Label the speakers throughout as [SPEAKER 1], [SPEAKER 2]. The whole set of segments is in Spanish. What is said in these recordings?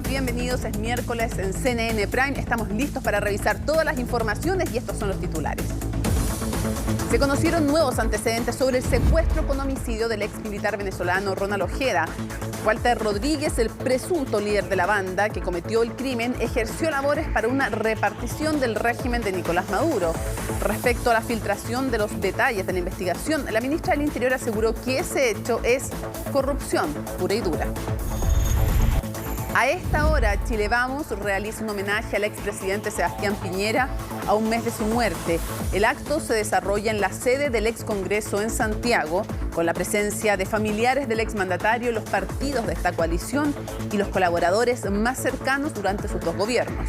[SPEAKER 1] todos, bienvenidos. Es miércoles en CNN Prime. Estamos listos para revisar todas las informaciones y estos son los titulares. Se conocieron nuevos antecedentes sobre el secuestro con homicidio del ex militar venezolano Ronald Ojeda. Walter Rodríguez, el presunto líder de la banda que cometió el crimen, ejerció labores para una repartición del régimen de Nicolás Maduro. Respecto a la filtración de los detalles de la investigación, la ministra del Interior aseguró que ese hecho es corrupción pura y dura. A esta hora, Chile Vamos realiza un homenaje al expresidente Sebastián Piñera a un mes de su muerte. El acto se desarrolla en la sede del ex Congreso en Santiago, con la presencia de familiares del exmandatario, los partidos de esta coalición y los colaboradores más cercanos durante sus dos gobiernos.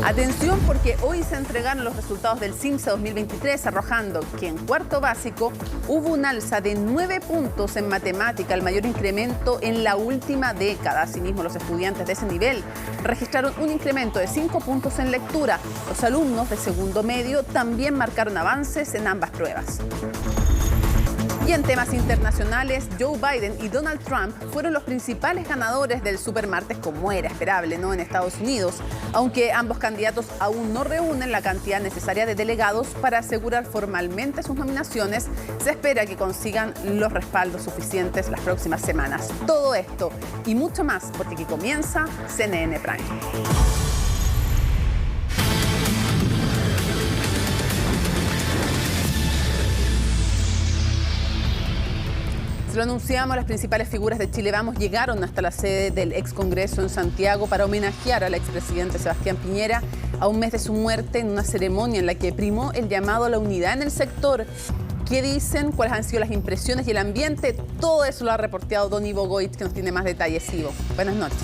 [SPEAKER 1] Atención, porque hoy se entregaron los resultados del CIMSE 2023, arrojando que en cuarto básico hubo un alza de 9 puntos en matemática, el mayor incremento en la última década. Asimismo, los estudiantes de ese nivel registraron un incremento de 5 puntos en lectura. Los alumnos de segundo medio también marcaron avances en ambas pruebas. Y en temas internacionales, Joe Biden y Donald Trump fueron los principales ganadores del supermartes, como era esperable, ¿no?, en Estados Unidos, aunque ambos candidatos aún no reúnen la cantidad necesaria de delegados para asegurar formalmente sus nominaciones. Se espera que consigan los respaldos suficientes las próximas semanas. Todo esto y mucho más, porque aquí comienza CNN Prime. Lo anunciamos, las principales figuras de Chile Vamos llegaron hasta la sede del ex Congreso en Santiago para homenajear al expresidente Sebastián Piñera a un mes de su muerte, en una ceremonia en la que primó el llamado a la unidad en el sector. ¿Qué dicen? ¿Cuáles han sido las impresiones y el ambiente? Todo eso lo ha reporteado Don Ivo Goit, que nos tiene más detalles. Ivo, buenas noches.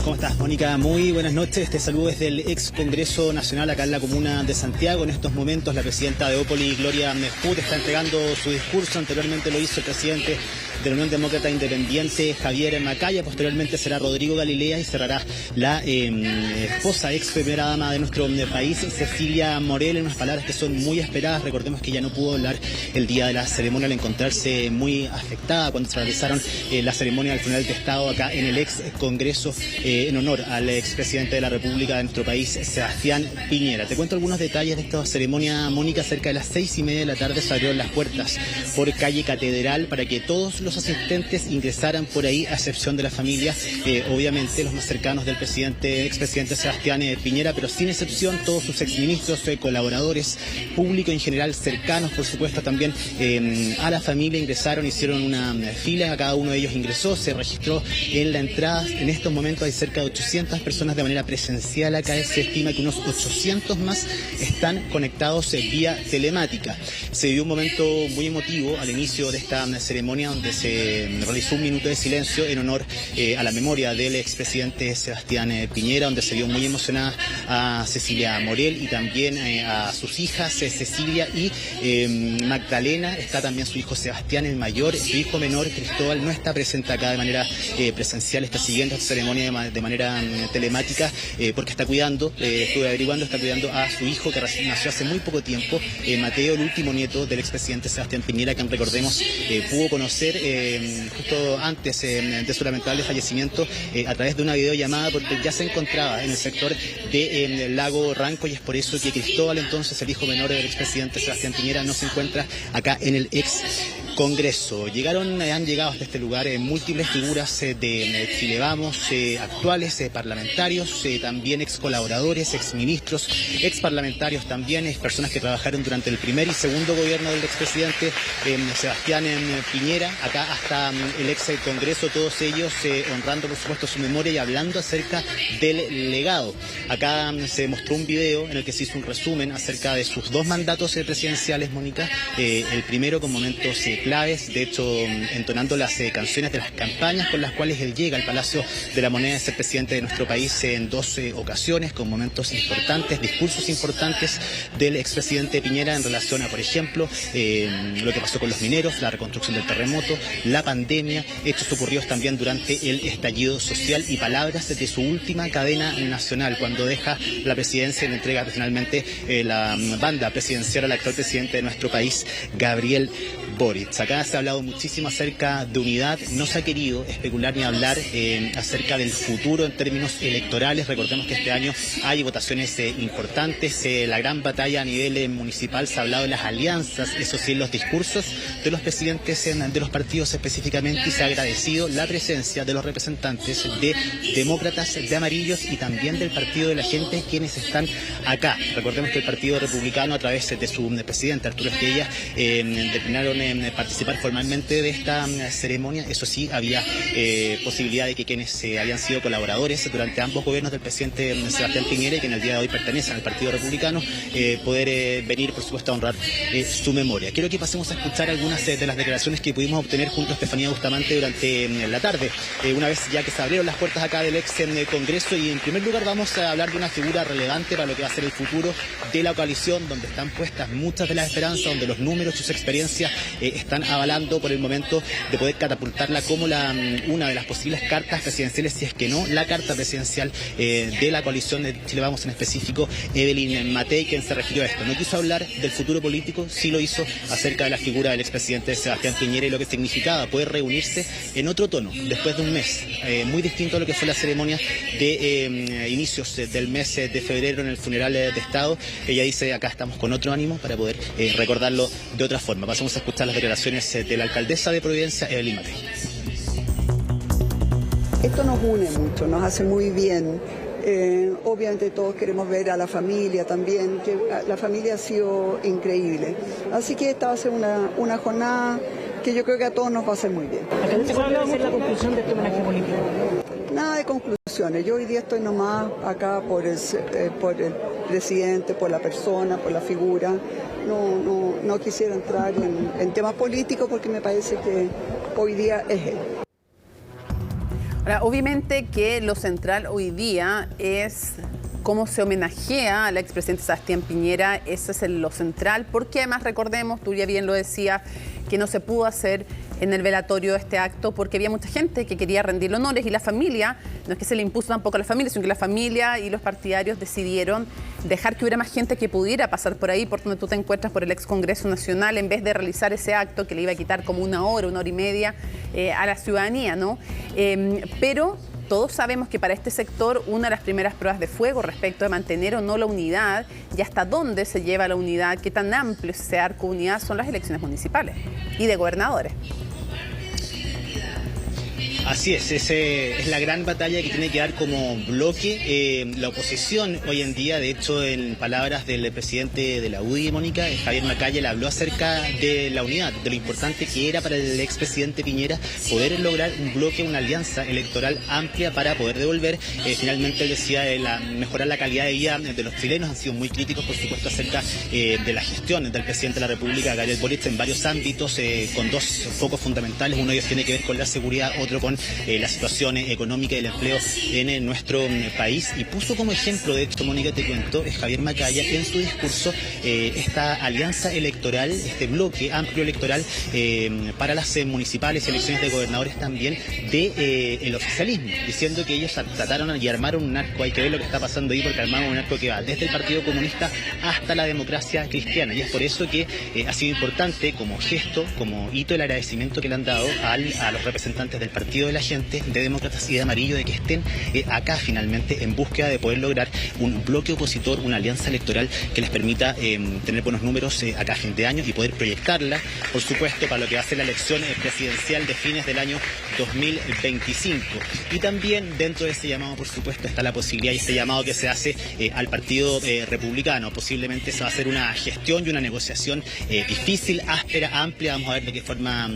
[SPEAKER 2] ¿Cómo estás, Mónica? Muy buenas noches. Te saludo desde el ex Congreso Nacional acá en la comuna de Santiago. En estos momentos la presidenta de Opoli, Gloria Mesput, está entregando su discurso. Anteriormente lo hizo el presidente de la Unión Demócrata Independiente, Javier Macaya. Posteriormente será Rodrigo Galilea y cerrará la esposa, ex primera dama de nuestro país, Cecilia Morel, en unas palabras que son muy esperadas. Recordemos que ella no pudo hablar el día de la ceremonia al encontrarse muy afectada cuando se realizaron la ceremonia del funeral de Estado acá en el ex Congreso en honor al expresidente de la República de nuestro país, Sebastián Piñera. Te cuento algunos detalles de esta ceremonia, Mónica. Cerca de las 6:30 de la tarde se abrieron las puertas por calle Catedral para que todos los asistentes ingresaran por ahí, a excepción de la familia, obviamente los más cercanos del expresidente Sebastián Piñera, pero sin excepción todos sus exministros, colaboradores, público en general, cercanos, por supuesto, también a la familia, ingresaron, hicieron una fila, cada uno de ellos ingresó, se registró en la entrada. En estos momentos hay cerca de 800 personas de manera presencial acá. Se estima que unos 800 más están conectados vía telemática. Se vivió un momento muy emotivo al inicio de esta ceremonia, donde se realizó un minuto de silencio en honor a la memoria del expresidente Sebastián Piñera, donde se vio muy emocionada a Cecilia Morel y también a sus hijas Cecilia y Magdalena. Está también su hijo Sebastián, el mayor. Su hijo menor, Cristóbal, no está presente acá de manera presencial, está siguiendo esta ceremonia de manera telemática porque está cuidando, estuve averiguando, está cuidando a su hijo que nació hace muy poco tiempo, Mateo, el último nieto del expresidente Sebastián Piñera, que recordemos pudo conocer justo antes de su lamentable fallecimiento a través de una videollamada, porque ya se encontraba en el sector del lago Ranco, y es por eso que Cristóbal, entonces el hijo menor del expresidente Sebastián Piñera, no se encuentra acá en el ex Congreso. Han llegado hasta este lugar múltiples figuras de Chile Vamos, actuales parlamentarios, también ex colaboradores, ex ministros, ex parlamentarios también, personas que trabajaron durante el primer y segundo gobierno del expresidente Sebastián Piñera, acá hasta el ex Congreso, todos ellos honrando por supuesto su memoria y hablando acerca del legado. Acá se mostró un video en el que se hizo un resumen acerca de sus dos mandatos presidenciales, Mónica, el primero con momentos claves, de hecho entonando las canciones de las campañas con las cuales él llega al Palacio de la Moneda de ser presidente de nuestro país en 12 ocasiones, con momentos importantes, discursos importantes del expresidente Piñera en relación a, por ejemplo, lo que pasó con los mineros, la reconstrucción del terremoto, la pandemia, hechos ocurridos también durante el estallido social y palabras de su última cadena nacional, cuando deja la presidencia y le entrega finalmente la banda presidencial al actual presidente de nuestro país, Gabriel Boric. Acá se ha hablado muchísimo acerca de unidad, no se ha querido especular ni hablar acerca del futuro en términos electorales. Recordemos que este año hay votaciones importantes, la gran batalla a nivel municipal, se ha hablado de las alianzas, eso sí, en los discursos de los presidentes de los partidos específicamente, y se ha agradecido la presencia de los representantes de demócratas, de amarillos y también del Partido de la Gente, quienes están acá. Recordemos que el Partido Republicano, a través de su presidente Arturo Esquella, determinaron participar formalmente de esta ceremonia. Eso sí, había posibilidad de que quienes habían sido colaboradores durante ambos gobiernos del presidente Sebastián Piñera y que en el día de hoy pertenecen al Partido Republicano, poder venir, por supuesto, a honrar su memoria. Quiero que pasemos a escuchar algunas de las declaraciones que pudimos obtener junto a Estefanía Bustamante durante la tarde, una vez ya que se abrieron las puertas acá del ex Congreso. Y en primer lugar vamos a hablar de una figura relevante para lo que va a ser el futuro de la coalición, donde están puestas muchas de las esperanzas, donde los números y sus experiencias están avalando por el momento de poder catapultarla como una de las posibles cartas presidenciales, si es que no la carta presidencial de la coalición de Chile Vamos, en específico Evelyn Matei, quien se refirió a esto. No quiso hablar del futuro político, sí lo hizo acerca de la figura del expresidente Sebastián Piñera y lo que significaba poder reunirse en otro tono, después de un mes muy distinto a lo que fue la ceremonia de inicios del mes de febrero en el funeral de Estado. Ella dice: acá estamos con otro ánimo para poder recordarlo de otra forma. Pasamos a escuchar las declaraciones de la alcaldesa de Providencia, Evelyn Matei.
[SPEAKER 3] Esto nos une mucho, nos hace muy bien. Obviamente todos queremos ver a la familia también, que la familia ha sido increíble. Así que esta va a ser una jornada que yo creo que a todos nos va a hacer muy bien.
[SPEAKER 4] ¿Cuál va a ser la conclusión de este homenaje político?
[SPEAKER 3] Nada de conclusiones. Yo hoy día estoy nomás acá por el presidente, por la persona, por la figura. No quisiera entrar en temas políticos porque me parece que hoy día es él.
[SPEAKER 1] Ahora, obviamente que lo central hoy día es cómo se homenajea al expresidente Sebastián Piñera. Ese es lo central, porque además recordemos, tú ya bien lo decías, que no se pudo hacer en el velatorio este acto porque había mucha gente que quería rendirle honores, y la familia, no es que se le impuso tampoco a la familia, sino que la familia y los partidarios decidieron dejar que hubiera más gente que pudiera pasar por ahí, por donde tú te encuentras, por el ex Congreso Nacional, en vez de realizar ese acto que le iba a quitar como una hora y media a la ciudadanía, ¿no? Pero todos sabemos que para este sector una de las primeras pruebas de fuego respecto de mantener o no la unidad y hasta dónde se lleva la unidad, qué tan amplio es ese arco de unidad, son las elecciones municipales y de gobernadores.
[SPEAKER 2] Así es, esa es la gran batalla que tiene que dar como bloque la oposición hoy en día. De hecho, en palabras del presidente de la UDI, Mónica, Javier Macaya, le habló acerca de la unidad, de lo importante que era para el expresidente Piñera poder lograr un bloque, una alianza electoral amplia para poder devolver. Finalmente, él decía, mejorar la calidad de vida de los chilenos. Han sido muy críticos, por supuesto, acerca de la gestión del presidente de la República, Gabriel Boric, en varios ámbitos, con dos focos fundamentales. Uno de ellos tiene que ver con la seguridad, otro con la situación económica y el empleo en nuestro país. Y puso como ejemplo, de hecho, Mónica, te cuento, Javier Macaya, en su discurso, esta alianza electoral, este bloque amplio electoral para las municipales y elecciones de gobernadores también el oficialismo, diciendo que ellos trataron y armaron un arco. Hay que ver lo que está pasando ahí, porque armaron un arco que va desde el Partido Comunista hasta la democracia cristiana, y es por eso que ha sido importante como gesto, como hito, el agradecimiento que le han dado a los representantes del Partido de la Gente, de demócratas y de amarillo, de que estén acá finalmente en búsqueda de poder lograr un bloque opositor, una alianza electoral que les permita tener buenos números acá a fin de año y poder proyectarla, por supuesto, para lo que va a ser la elección presidencial de fines del año 2025. Y también dentro de ese llamado, por supuesto, está la posibilidad, y este llamado que se hace al Partido Republicano. Posiblemente se va a hacer una gestión y una negociación difícil, áspera, amplia. Vamos a ver de qué forma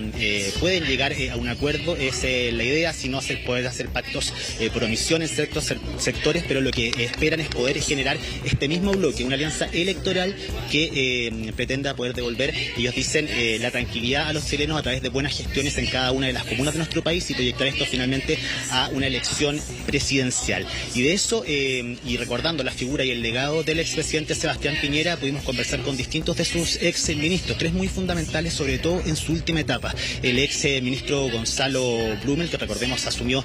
[SPEAKER 2] pueden llegar a un acuerdo. Es la idea, si no, poder hacer pactos por omisión en ciertos sectores, pero lo que esperan es poder generar este mismo bloque, una alianza electoral que pretenda poder devolver, ellos dicen, la tranquilidad a los chilenos a través de buenas gestiones en cada una de las comunas de nuestro país, y proyectar esto finalmente a una elección presidencial. Y de eso, y recordando la figura y el legado del expresidente Sebastián Piñera, pudimos conversar con distintos de sus ex ministros, tres muy fundamentales, sobre todo en su última etapa. El ex ministro Gonzalo Blumel, Nacional, que recordemos asumió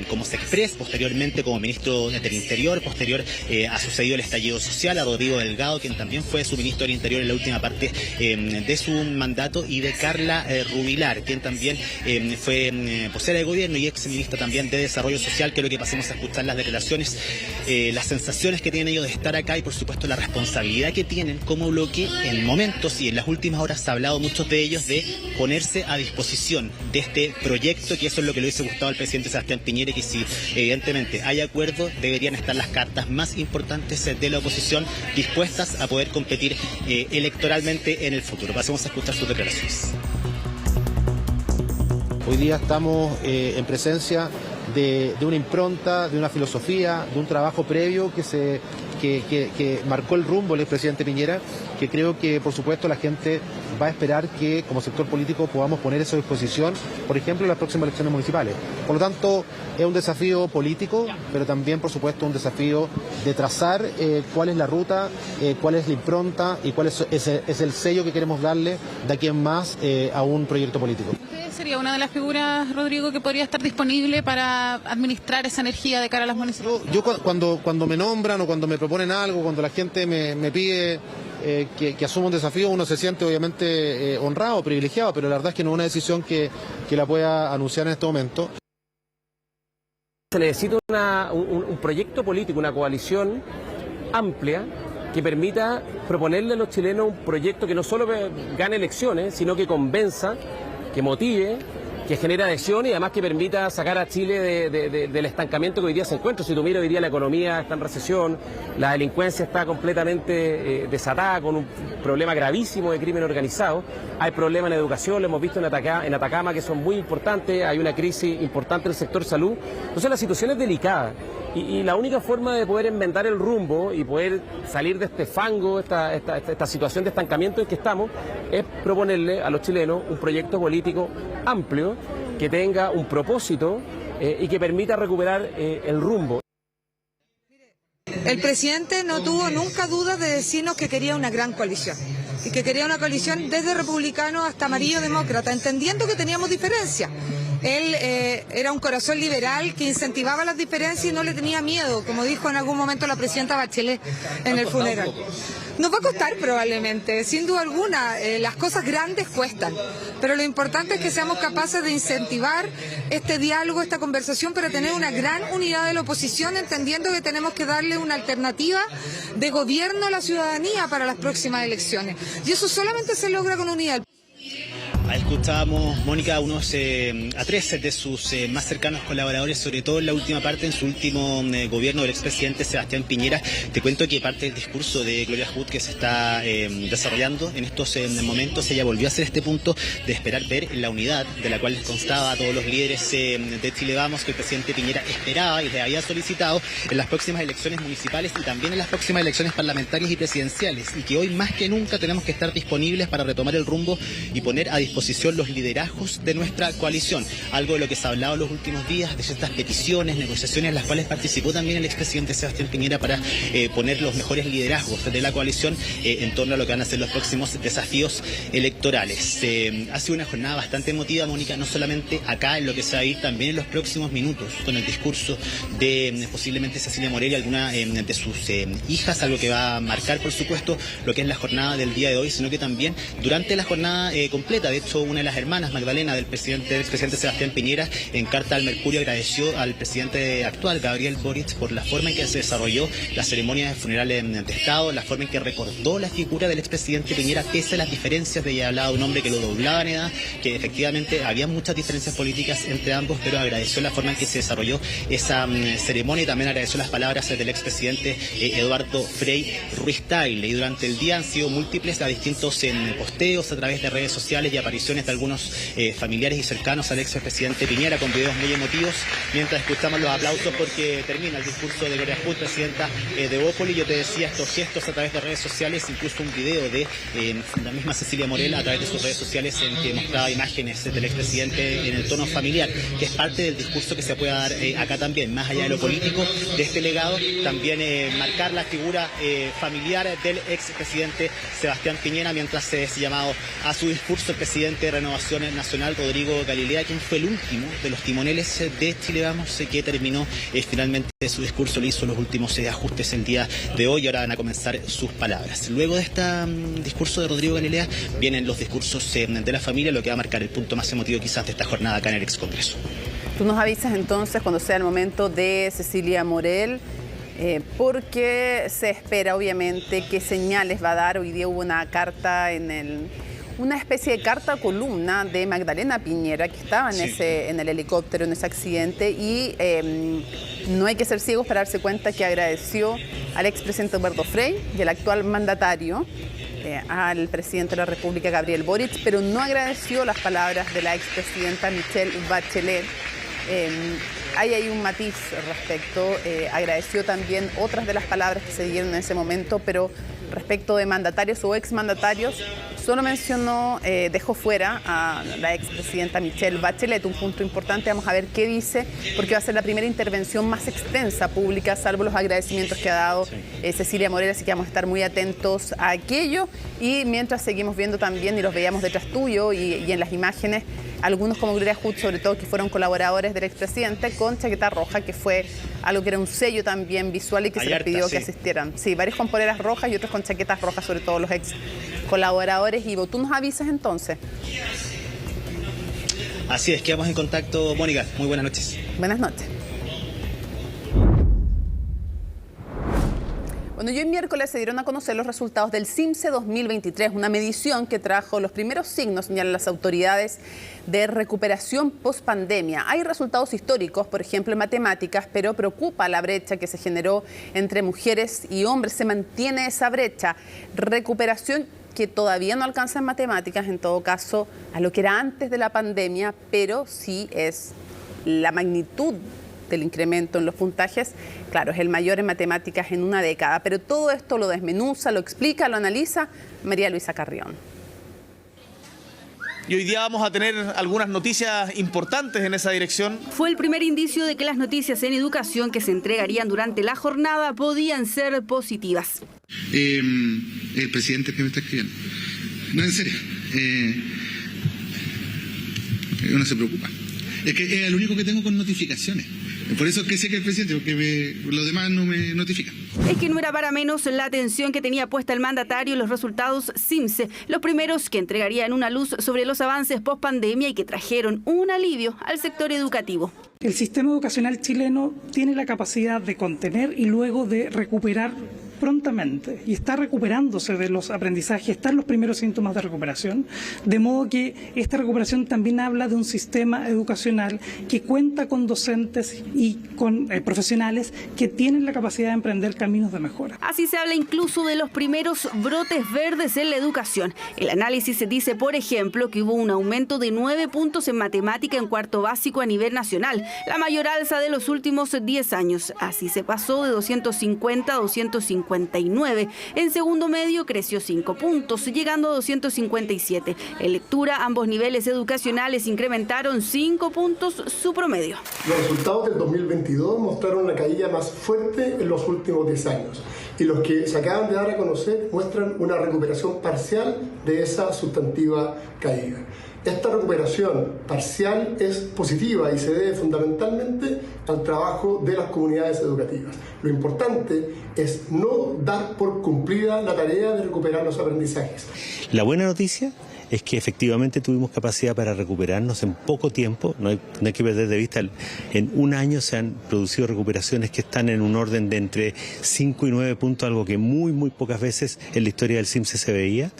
[SPEAKER 2] como Sexpress, posteriormente como ministro del Interior, posterior ha sucedido el estallido social, a Rodrigo Delgado, quien también fue su ministro del Interior en la última parte de su mandato, y de Carla Rubilar, quien también fue vocera de gobierno y ex ministra también de Desarrollo Social. Quiero que pasemos a escuchar las declaraciones, las sensaciones que tienen ellos de estar acá y por supuesto la responsabilidad que tienen como bloque. En momentos y en las últimas horas se ha hablado muchos de ellos de ponerse a disposición de este proyecto, que eso es lo que le hubiese gustado al presidente Sebastián Piñera, y que si evidentemente hay acuerdo deberían estar las cartas más importantes de la oposición dispuestas a poder competir electoralmente en el futuro. Pasemos a escuchar sus declaraciones.
[SPEAKER 5] Hoy día estamos en presencia de una impronta, de una filosofía, de un trabajo previo que marcó el rumbo el expresidente Piñera, que creo que por supuesto la gente va a esperar que como sector político podamos poner eso a disposición, por ejemplo, en las próximas elecciones municipales. Por lo tanto, es un desafío político, pero también por supuesto un desafío de trazar cuál es la ruta, cuál es la impronta y cuál es el sello que queremos darle de aquí en más a un proyecto político.
[SPEAKER 6] ¿Usted sería una de las figuras, Rodrigo, que podría estar disponible para administrar esa energía de cara a las municipalidades?
[SPEAKER 5] Yo cuando me nombran o cuando me proponen algo, cuando la gente me pide que asuma un desafío, uno se siente obviamente honrado, privilegiado, pero la verdad es que no es una decisión que la pueda anunciar en este momento.
[SPEAKER 7] Se necesita un proyecto político, una coalición amplia que permita proponerle a los chilenos un proyecto que no solo gane elecciones, sino que convenza, que motive, que genere adhesión y además que permita sacar a Chile del estancamiento que hoy día se encuentra. Si tú miras, hoy día la economía está en recesión, la delincuencia está completamente desatada, con un problema gravísimo de crimen organizado, hay problemas en educación, lo hemos visto en Atacama que son muy importantes, hay una crisis importante en el sector salud. Entonces la situación es delicada y la única forma de poder enmendar el rumbo y poder salir de este fango, esta situación de estancamiento en que estamos, es proponerle a los chilenos un proyecto político amplio que tenga un propósito y que permita recuperar el rumbo.
[SPEAKER 8] El presidente no tuvo nunca duda de decirnos que quería una gran coalición y que quería una coalición desde republicano hasta amarillo demócrata, entendiendo que teníamos diferencias. Él era un corazón liberal que incentivaba las diferencias y no le tenía miedo, como dijo en algún momento la presidenta Bachelet en el funeral. Nos va a costar probablemente, sin duda alguna, las cosas grandes cuestan, pero lo importante es que seamos capaces de incentivar este diálogo, esta conversación para tener una gran unidad de la oposición, entendiendo que tenemos que darle una alternativa de gobierno a la ciudadanía para las próximas elecciones. Y eso solamente se logra con unidad.
[SPEAKER 2] Ahí escuchábamos, Mónica, a 13 de sus más cercanos colaboradores, sobre todo en la última parte, en su último gobierno del expresidente Sebastián Piñera. Te cuento que parte del discurso de Gloria Hood que se está desarrollando en estos momentos, ella volvió a hacer este punto de esperar ver la unidad de la cual les constaba a todos los líderes de Chile Vamos, que el presidente Piñera esperaba y le había solicitado en las próximas elecciones municipales y también en las próximas elecciones parlamentarias y presidenciales, y que hoy más que nunca tenemos que estar disponibles para retomar el rumbo y poner a disposición los liderazgos de nuestra coalición, algo de lo que se ha hablado en los últimos días, de ciertas peticiones, negociaciones en las cuales participó también el expresidente Sebastián Piñera para poner los mejores liderazgos de la coalición en torno a lo que van a ser los próximos desafíos electorales. Ha sido una jornada bastante emotiva, Mónica, no solamente acá en lo que se va a ir, también en los próximos minutos, con el discurso de posiblemente Cecilia Morel y alguna de sus hijas, algo que va a marcar, por supuesto, lo que es la jornada del día de hoy, sino que también durante la jornada completa. De hecho, una de las hermanas, Magdalena, del expresidente Sebastián Piñera, en carta al Mercurio agradeció al presidente actual, Gabriel Boric, por la forma en que se desarrolló la ceremonia de funeral de Estado, la forma en que recordó la figura del expresidente Piñera, pese a las diferencias. De ella hablaba de un hombre que lo doblaba en edad, que efectivamente había muchas diferencias políticas entre ambos, pero agradeció la forma en que se desarrolló esa ceremonia y también agradeció las palabras del expresidente Eduardo Frei Ruiz-Tagle. Y durante el día han sido múltiples a distintos posteos a través de redes sociales y apariciones de algunos familiares y cercanos al expresidente Piñera, con videos muy emotivos, mientras escuchamos los aplausos porque termina el discurso de Gloria Hood, presidenta de Opoli. Yo te decía, estos gestos a través de redes sociales, incluso un video de la misma Cecilia Morel a través de sus redes sociales en que mostraba imágenes del expresidente en el tono familiar, que es parte del discurso que se puede dar acá también, más allá de lo político, de este legado, también marcar la figura familiar del expresidente Sebastián Piñera, mientras se llamado a su discurso el presidente expresidente de Renovación Nacional, Rodrigo Galilea, quien fue el último de los timoneles de Chile Vamos, que terminó finalmente su discurso, le hizo los últimos ajustes el día de hoy y ahora van a comenzar sus palabras. Luego de este discurso de Rodrigo Galilea vienen los discursos de la familia, lo que va a marcar el punto más emotivo quizás de esta jornada acá en el Excongreso.
[SPEAKER 1] Tú nos avisas entonces cuando sea el momento de Cecilia Morel, porque se espera obviamente qué señales va a dar. Hoy día hubo una carta una especie de carta columna de Magdalena Piñera, que estaba en el helicóptero en ese accidente, y no hay que ser ciegos para darse cuenta que agradeció al expresidente Humberto Frey y al actual mandatario, al presidente de la República, Gabriel Boric, pero no agradeció las palabras de la expresidenta Michelle Bachelet. Ahí hay un matiz respecto, agradeció también otras de las palabras que se dieron en ese momento, pero respecto de mandatarios o exmandatarios, solo mencionó, dejó fuera a la expresidenta Michelle Bachelet, un punto importante. Vamos a ver qué dice, porque va a ser la primera intervención más extensa pública, salvo los agradecimientos que ha dado Cecilia Morel, así que vamos a estar muy atentos a aquello. Y mientras seguimos viendo también, y los veíamos detrás tuyo y en las imágenes, algunos como Gloria Hood, sobre todo, que fueron colaboradores del expresidente, con chaqueta roja, que fue algo que era un sello también visual y que se les pidió que asistieran. Sí, varios con poleras rojas y otros con chaquetas rojas, sobre todo los ex colaboradores. Ivo, ¿tú nos avisas entonces?
[SPEAKER 2] Así es, quedamos en contacto. Mónica, muy buenas noches.
[SPEAKER 1] Buenas noches. Bueno, y hoy miércoles se dieron a conocer los resultados del CIMSE 2023, una medición que trajo los primeros signos, señalan las autoridades, de recuperación post-pandemia. Hay resultados históricos, por ejemplo, en matemáticas, pero preocupa la brecha que se generó entre mujeres y hombres. Se mantiene esa brecha. Recuperación que todavía no alcanza en matemáticas, en todo caso, a lo que era antes de la pandemia, pero sí es la magnitud del incremento en los puntajes, claro, es el mayor en matemáticas en una década. Pero todo esto lo desmenuza, lo explica, lo analiza María Luisa Carrión.
[SPEAKER 9] Y hoy día vamos a tener algunas noticias importantes en esa dirección.
[SPEAKER 10] Fue el primer indicio de que las noticias en educación que se entregarían durante la jornada podían ser positivas.
[SPEAKER 11] El presidente que me está escribiendo. No, en serio. Uno se preocupa. Es que es el único que tengo con notificaciones. Por eso es que sé que el presidente, porque los demás no me notifican.
[SPEAKER 10] Es que no era para menos la atención que tenía puesta el mandatario en los resultados CIMSE, los primeros que entregarían una luz sobre los avances post pandemia y que trajeron un alivio al sector educativo.
[SPEAKER 4] El sistema educacional chileno tiene la capacidad de contener y luego de recuperar prontamente, y está recuperándose de los aprendizajes, están los primeros síntomas de recuperación, de modo que esta recuperación también habla de un sistema educacional que cuenta con docentes y con profesionales que tienen la capacidad de emprender caminos de mejora.
[SPEAKER 10] Así se habla incluso de los primeros brotes verdes en la educación. El análisis dice, por ejemplo, que hubo un aumento de 9 puntos en matemática en cuarto básico a nivel nacional, la mayor alza de los últimos 10 años. Así se pasó de 250 a 259. En segundo medio creció 5 puntos, llegando a 257. En lectura, ambos niveles educacionales incrementaron 5 puntos su promedio.
[SPEAKER 12] Los resultados del 2022 mostraron una caída más fuerte en los últimos 10 años. Y los que se acaban de dar a conocer muestran una recuperación parcial de esa sustantiva caída. Esta recuperación parcial es positiva y se debe fundamentalmente al trabajo de las comunidades educativas. Lo importante es no dar por cumplida la tarea de recuperar los aprendizajes.
[SPEAKER 13] La buena noticia es que efectivamente tuvimos capacidad para recuperarnos en poco tiempo, no hay que perder de vista, en un año se han producido recuperaciones que están en un orden de entre 5 y 9 puntos, algo que muy pocas veces en la historia del CIMSE se veía.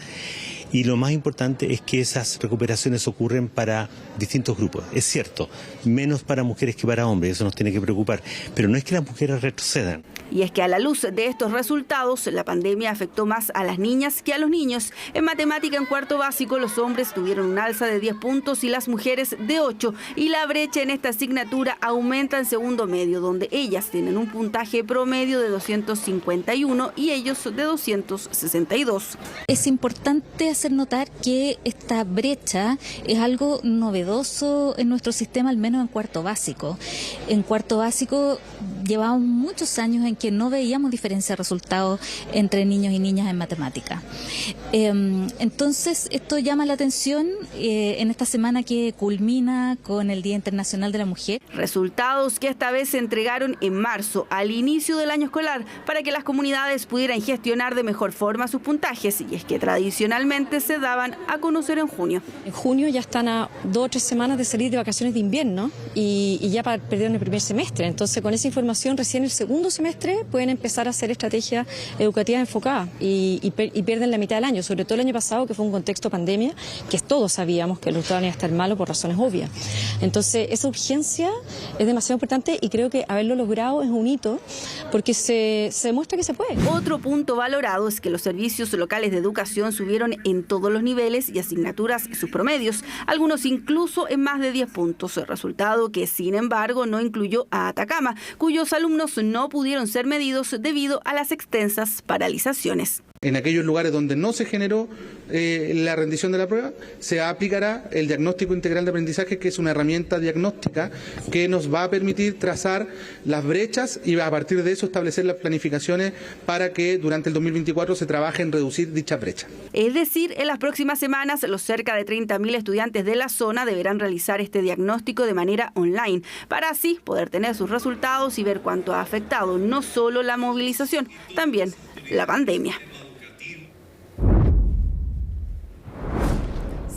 [SPEAKER 13] Y lo más importante es que esas recuperaciones ocurren para distintos grupos. Es cierto, menos para mujeres que para hombres, eso nos tiene que preocupar, pero no es que las mujeres retrocedan.
[SPEAKER 10] Y es que a la luz de estos resultados, la pandemia afectó más a las niñas que a los niños. En matemática en cuarto básico, los hombres tuvieron un alza de 10 puntos y las mujeres de 8. Y la brecha en esta asignatura aumenta en segundo medio, donde ellas tienen un puntaje promedio de 251 y ellos de 262.
[SPEAKER 14] Es importante hacer notar que esta brecha es algo novedoso en nuestro sistema, al menos en cuarto básico. En cuarto básico llevamos muchos años en que no veíamos diferencia de resultados entre niños y niñas en matemática. Entonces, esto llama la atención en esta semana que culmina con el Día Internacional de la Mujer.
[SPEAKER 10] Resultados que esta vez se entregaron en marzo, al inicio del año escolar, para que las comunidades pudieran gestionar de mejor forma sus puntajes, y es que tradicionalmente se daban a conocer en junio.
[SPEAKER 15] En junio ya están a 2 o 3 semanas de salir de vacaciones de invierno y ya perdieron el primer semestre. Entonces, con esa información, recién el segundo semestre pueden empezar a hacer estrategias educativas enfocadas y pierden la mitad del año, sobre todo el año pasado, que fue un contexto pandemia, que todos sabíamos que el resultado iba a estar malo por razones obvias. Entonces, esa urgencia es demasiado importante y creo que haberlo logrado es un hito porque se demuestra que se puede.
[SPEAKER 10] Otro punto valorado es que los servicios locales de educación subieron en todos los niveles y asignaturas sus promedios, algunos incluso en más de 10 puntos, resultado que sin embargo no incluyó a Atacama, cuyos alumnos no pudieron ser medidos debido a las extensas paralizaciones.
[SPEAKER 16] En aquellos lugares donde no se generó la rendición de la prueba, se aplicará el diagnóstico integral de aprendizaje, que es una herramienta diagnóstica que nos va a permitir trazar las brechas y a partir de eso establecer las planificaciones para que durante el 2024 se trabaje en reducir dicha brecha.
[SPEAKER 10] Es decir, en las próximas semanas, los cerca de 30.000 estudiantes de la zona deberán realizar este diagnóstico de manera online, para así poder tener sus resultados y ver cuánto ha afectado no solo la movilización, también la pandemia.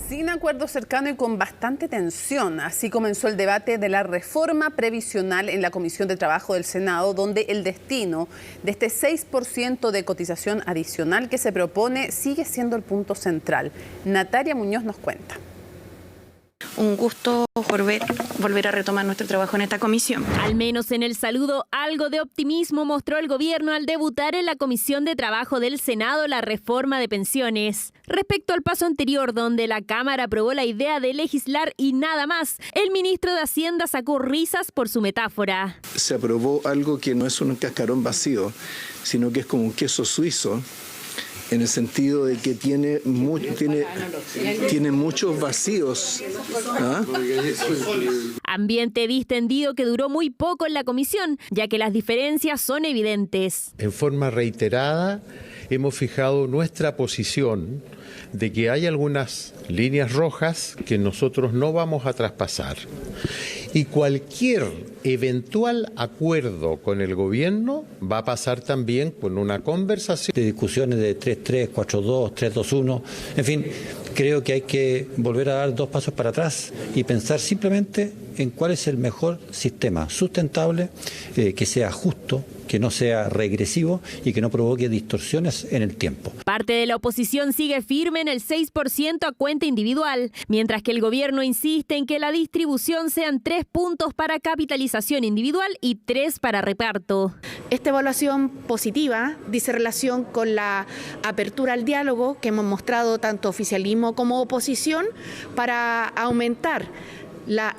[SPEAKER 1] Sin acuerdo cercano y con bastante tensión, así comenzó el debate de la reforma previsional en la Comisión de Trabajo del Senado, donde el destino de este 6% de cotización adicional que se propone sigue siendo el punto central. Natalia Muñoz nos cuenta.
[SPEAKER 17] Un gusto volver a retomar nuestro trabajo en esta comisión.
[SPEAKER 18] Al menos en el saludo, algo de optimismo mostró el gobierno al debutar en la Comisión de Trabajo del Senado la reforma de pensiones. Respecto al paso anterior, donde la Cámara aprobó la idea de legislar y nada más, el ministro de Hacienda sacó risas por su metáfora.
[SPEAKER 19] Se aprobó algo que no es un cascarón vacío, sino que es como un queso suizo, en el sentido de que tiene muchos vacíos. ¿Ah?
[SPEAKER 18] Ambiente distendido que duró muy poco en la comisión, ya que las diferencias son evidentes.
[SPEAKER 20] En forma reiterada hemos fijado nuestra posición de que hay algunas líneas rojas que nosotros no vamos a traspasar. Y cualquier eventual acuerdo con el gobierno va a pasar también con una conversación.
[SPEAKER 21] De discusiones de 3-3, 4-2, 3-2-1, en fin, creo que hay que volver a dar 2 pasos para atrás y pensar simplemente en cuál es el mejor sistema sustentable, que sea justo, que no sea regresivo y que no provoque distorsiones en el tiempo.
[SPEAKER 18] Parte de la oposición sigue firme en el 6% a cuenta individual, mientras que el gobierno insiste en que la distribución sean 3 puntos para capitalización individual y 3 para reparto.
[SPEAKER 17] Esta evaluación positiva dice relación con la apertura al diálogo que hemos mostrado tanto oficialismo como oposición para aumentar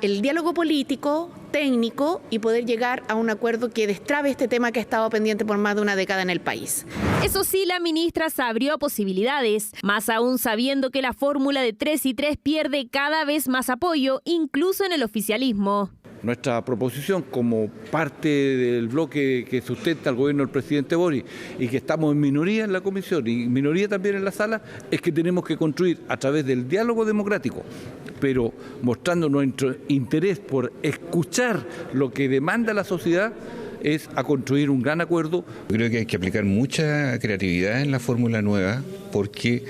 [SPEAKER 17] el diálogo político, técnico y poder llegar a un acuerdo que destrabe este tema que ha estado pendiente por más de una década en el país.
[SPEAKER 18] Eso sí, la ministra se abrió a posibilidades, más aún sabiendo que la fórmula de 3 y 3 pierde cada vez más apoyo, incluso en el oficialismo.
[SPEAKER 22] Nuestra proposición como parte del bloque que sustenta al gobierno del presidente Boric y que estamos en minoría en la comisión y minoría también en la sala, es que tenemos que construir a través del diálogo democrático, pero mostrando nuestro interés por escuchar lo que demanda la sociedad, es a construir un gran acuerdo.
[SPEAKER 23] Creo que hay que aplicar mucha creatividad en la fórmula nueva porque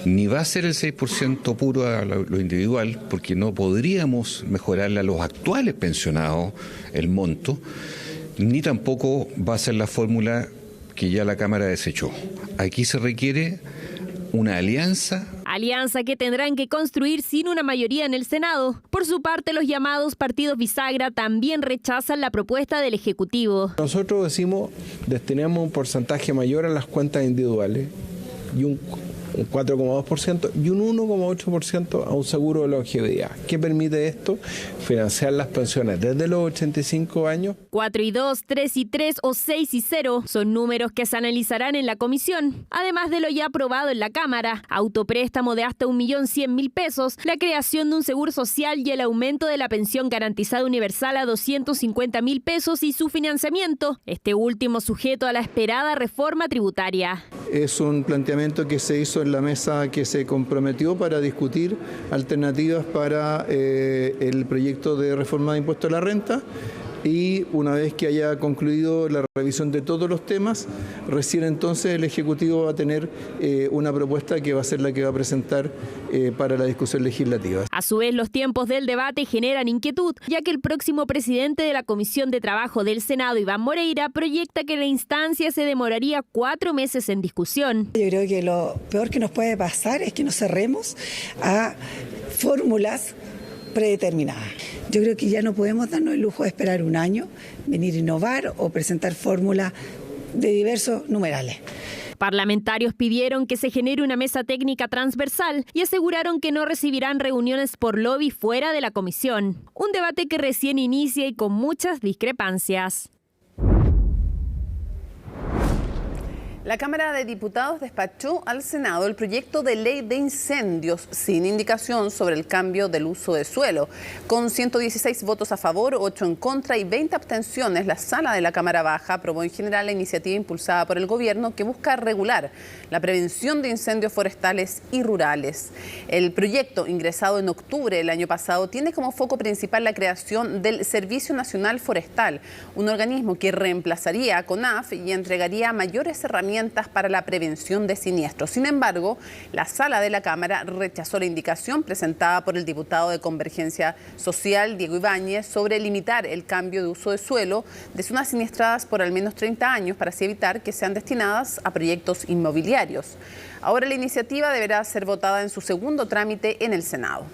[SPEAKER 23] ni va a ser el 6% puro a lo individual, porque no podríamos mejorarle a los actuales pensionados el monto, ni tampoco va a ser la fórmula que ya la Cámara desechó. Aquí se requiere una alianza.
[SPEAKER 18] Alianza que tendrán que construir sin una mayoría en el Senado. Por su parte, los llamados partidos bisagra también rechazan la propuesta del Ejecutivo.
[SPEAKER 24] Nosotros decimos, destinemos un porcentaje mayor a las cuentas individuales y un
[SPEAKER 3] un 4,2% y un 1,8% a un seguro de longevidad. ¿Qué permite esto? Financiar las pensiones desde los 85 años.
[SPEAKER 18] 4 y 2, 3 y 3 o 6 y 0 son números que se analizarán en la comisión, además de lo ya aprobado en la Cámara: autopréstamo de hasta 1.100.000 pesos, la creación de un seguro social y el aumento de la pensión garantizada universal a 250.000 pesos y su financiamiento, este último sujeto a la esperada reforma tributaria.
[SPEAKER 3] Es un planteamiento que se hizo en la mesa que se comprometió para discutir alternativas para el proyecto de reforma de impuesto a la renta, y una vez que haya concluido la revisión de todos los temas, recién entonces el Ejecutivo va a tener una propuesta que va a ser la que va a presentar para la discusión legislativa.
[SPEAKER 18] A su vez, los tiempos del debate generan inquietud, ya que el próximo presidente de la Comisión de Trabajo del Senado, Iván Moreira, proyecta que la instancia se demoraría 4 meses en discusión.
[SPEAKER 5] Yo creo que lo peor que nos puede pasar es que nos cerremos a fórmulas predeterminadas. Yo creo que ya no podemos darnos el lujo de esperar un año, venir a innovar o presentar fórmulas de diversos numerales.
[SPEAKER 18] Parlamentarios pidieron que se genere una mesa técnica transversal y aseguraron que no recibirán reuniones por lobby fuera de la comisión. Un debate que recién inicia y con muchas discrepancias.
[SPEAKER 1] La Cámara de Diputados despachó al Senado el proyecto de ley de incendios sin indicación sobre el cambio del uso de suelo. Con 116 votos a favor, 8 en contra y 20 abstenciones, la Sala de la Cámara Baja aprobó en general la iniciativa impulsada por el Gobierno que busca regular la prevención de incendios forestales y rurales. El proyecto, ingresado en octubre del año pasado, tiene como foco principal la creación del Servicio Nacional Forestal, un organismo que reemplazaría a CONAF y entregaría mayores herramientas para la prevención de siniestros. Sin embargo, la Sala de la Cámara rechazó la indicación presentada por el diputado de Convergencia Social, Diego Ibáñez, sobre limitar el cambio de uso de suelo de zonas siniestradas por al menos 30 años para así evitar que sean destinadas a proyectos inmobiliarios. Ahora la iniciativa deberá ser votada en su segundo trámite en el Senado.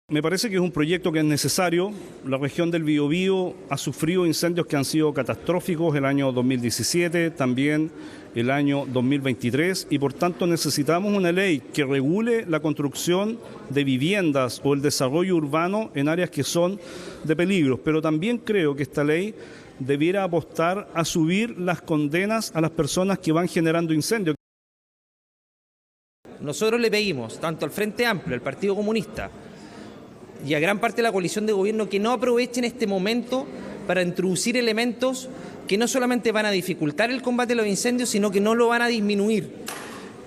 [SPEAKER 6] Me parece que es un proyecto que es necesario. La región del Biobío ha sufrido incendios que han sido catastróficos el año 2017, también el año 2023, y por tanto necesitamos una ley que regule la construcción de viviendas o el desarrollo urbano en áreas que son de peligro. Pero también creo que esta ley debiera apostar a subir las condenas a las personas que van generando incendios.
[SPEAKER 24] Nosotros le pedimos tanto al Frente Amplio, al Partido Comunista y a gran parte de la coalición de gobierno que no aprovechen este momento para introducir elementos que no solamente van a dificultar el combate a los incendios, sino que no lo van a disminuir,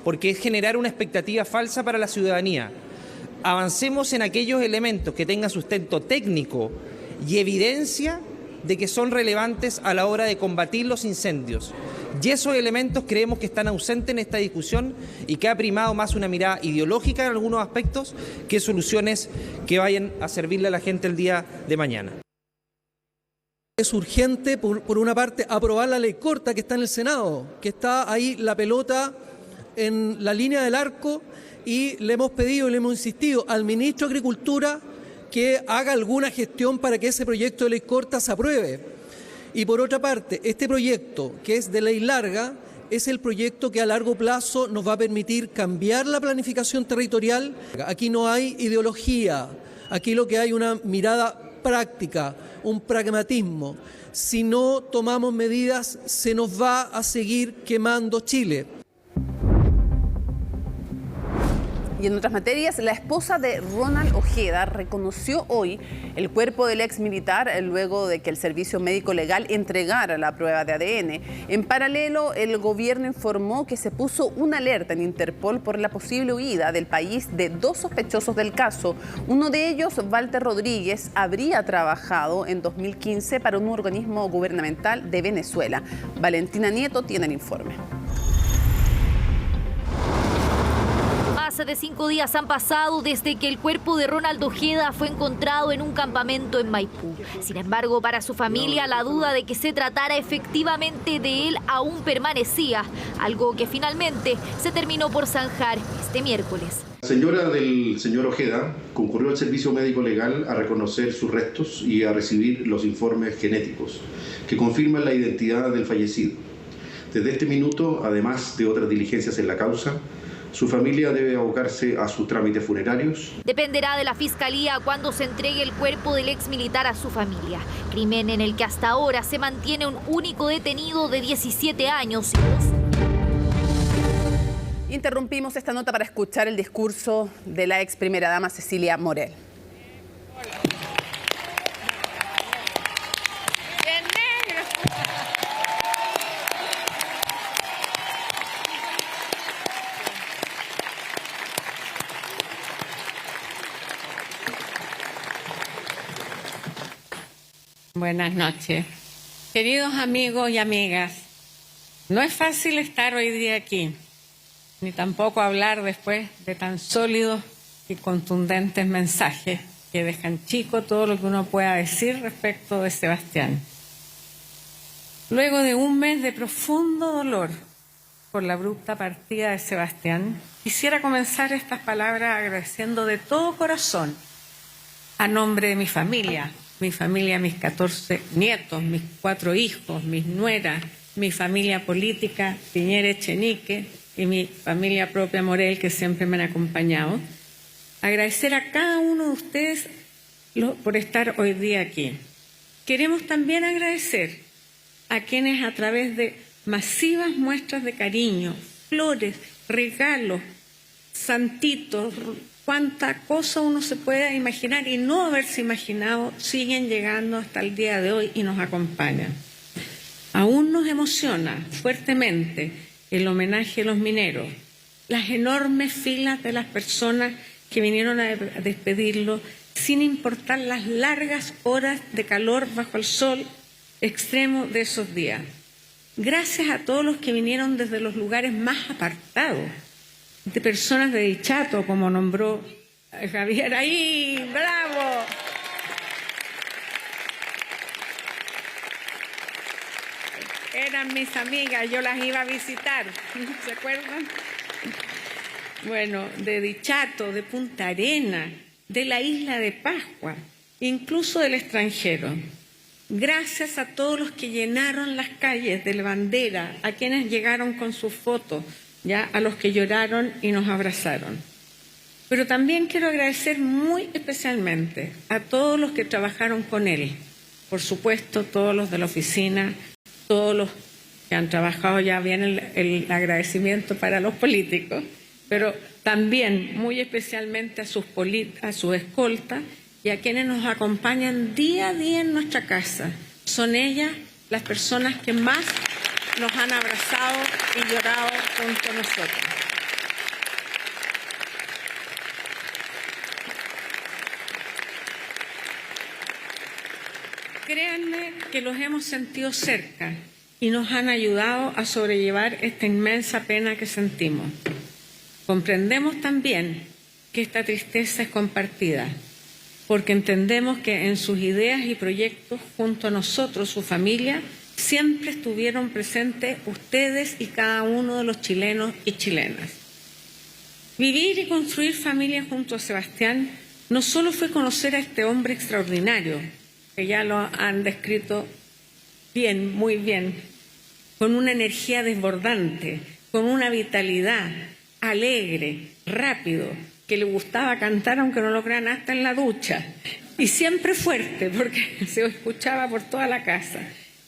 [SPEAKER 24] porque es generar una expectativa falsa para la ciudadanía. Avancemos en aquellos elementos que tengan sustento técnico y evidencia de que son relevantes a la hora de combatir los incendios. Y esos elementos creemos que están ausentes en esta discusión y que ha primado más una mirada ideológica en algunos aspectos que soluciones que vayan a servirle a la gente el día de mañana.
[SPEAKER 25] Es urgente, por una parte, aprobar la ley corta que está en el Senado, que está ahí la pelota en la línea del arco, y le hemos pedido y le hemos insistido al ministro de Agricultura que haga alguna gestión para que ese proyecto de ley corta se apruebe. Y por otra parte, este proyecto, que es de ley larga, es el proyecto que a largo plazo nos va a permitir cambiar la planificación territorial. Aquí no hay ideología, aquí lo que hay es una mirada práctica, un pragmatismo. Si no tomamos medidas, se nos va a seguir quemando Chile.
[SPEAKER 1] Y en otras materias, la esposa de Ronald Ojeda reconoció hoy el cuerpo del ex militar luego de que el Servicio Médico Legal entregara la prueba de ADN. En paralelo, el gobierno informó que se puso una alerta en Interpol por la posible huida del país de 2 sospechosos del caso. Uno de ellos, Walter Rodríguez, habría trabajado en 2015 para un organismo gubernamental de Venezuela. Valentina Nieto tiene el informe.
[SPEAKER 26] Más de 5 días han pasado desde que el cuerpo de Ronald Ojeda fue encontrado en un campamento en Maipú. Sin embargo, para su familia la duda de que se tratara efectivamente de él aún permanecía, algo que finalmente se terminó por zanjar este miércoles.
[SPEAKER 27] La señora del señor Ojeda concurrió al Servicio Médico Legal a reconocer sus restos y a recibir los informes genéticos que confirman la identidad del fallecido. Desde este minuto, además de otras diligencias en la causa, su familia debe abocarse a sus trámites funerarios.
[SPEAKER 26] Dependerá de la Fiscalía cuando se entregue el cuerpo del exmilitar a su familia. Crimen en el que hasta ahora se mantiene un único detenido de 17 años.
[SPEAKER 1] Interrumpimos esta nota para escuchar el discurso de la ex primera dama Cecilia Morel.
[SPEAKER 2] Buenas noches. Queridos amigos y amigas, no es fácil estar hoy día aquí, ni tampoco hablar después de tan sólidos y contundentes mensajes que dejan chico todo lo que uno pueda decir respecto de Sebastián. Luego de un mes de profundo dolor por la abrupta partida de Sebastián, quisiera comenzar estas palabras agradeciendo de todo corazón a nombre de mi familia, mis 14 nietos, mis 4 hijos, mis nueras, mi familia política, Piñera Echenique, y mi familia propia Morel, que siempre me han acompañado. Agradecer a cada uno de ustedes por estar hoy día aquí. Queremos también agradecer a quienes a través de masivas muestras de cariño, flores, regalos, santitos, cuánta cosa uno se pueda imaginar y no haberse imaginado, siguen llegando hasta el día de hoy y nos acompañan. Aún nos emociona fuertemente el homenaje a los mineros, las enormes filas de las personas que vinieron a despedirlo sin importar las largas horas de calor bajo el sol extremo de esos días. Gracias a todos los que vinieron desde los lugares más apartados, de personas de Dichato, como nombró Javier ahí, ¡bravo! Eran mis amigas, yo las iba a visitar, ¿se acuerdan? Bueno, de Dichato, de Punta Arenas, de la isla de Pascua, incluso del extranjero. Gracias a todos los que llenaron las calles de la bandera, a quienes llegaron con sus fotos, ya a los que lloraron y nos abrazaron. Pero también quiero agradecer muy especialmente a todos los que trabajaron con él. Por supuesto, todos los de la oficina, todos los que han trabajado, ya viene el agradecimiento para los políticos, pero también muy especialmente a sus escoltas y a quienes nos acompañan día a día en nuestra casa. Son ellas las personas que más nos han abrazado y llorado junto a nosotros. Créanme que los hemos sentido cerca y nos han ayudado a sobrellevar esta inmensa pena que sentimos. Comprendemos también que esta tristeza es compartida, porque entendemos que en sus ideas y proyectos, junto a nosotros, su familia, siempre estuvieron presentes ustedes y cada uno de los chilenos y chilenas. Vivir y construir familia junto a Sebastián no solo fue conocer a este hombre extraordinario, que ya lo han descrito bien, muy bien, con una energía desbordante, con una vitalidad, alegre, rápido, que le gustaba cantar, aunque no lo crean, hasta en la ducha, y siempre fuerte, porque se escuchaba por toda la casa,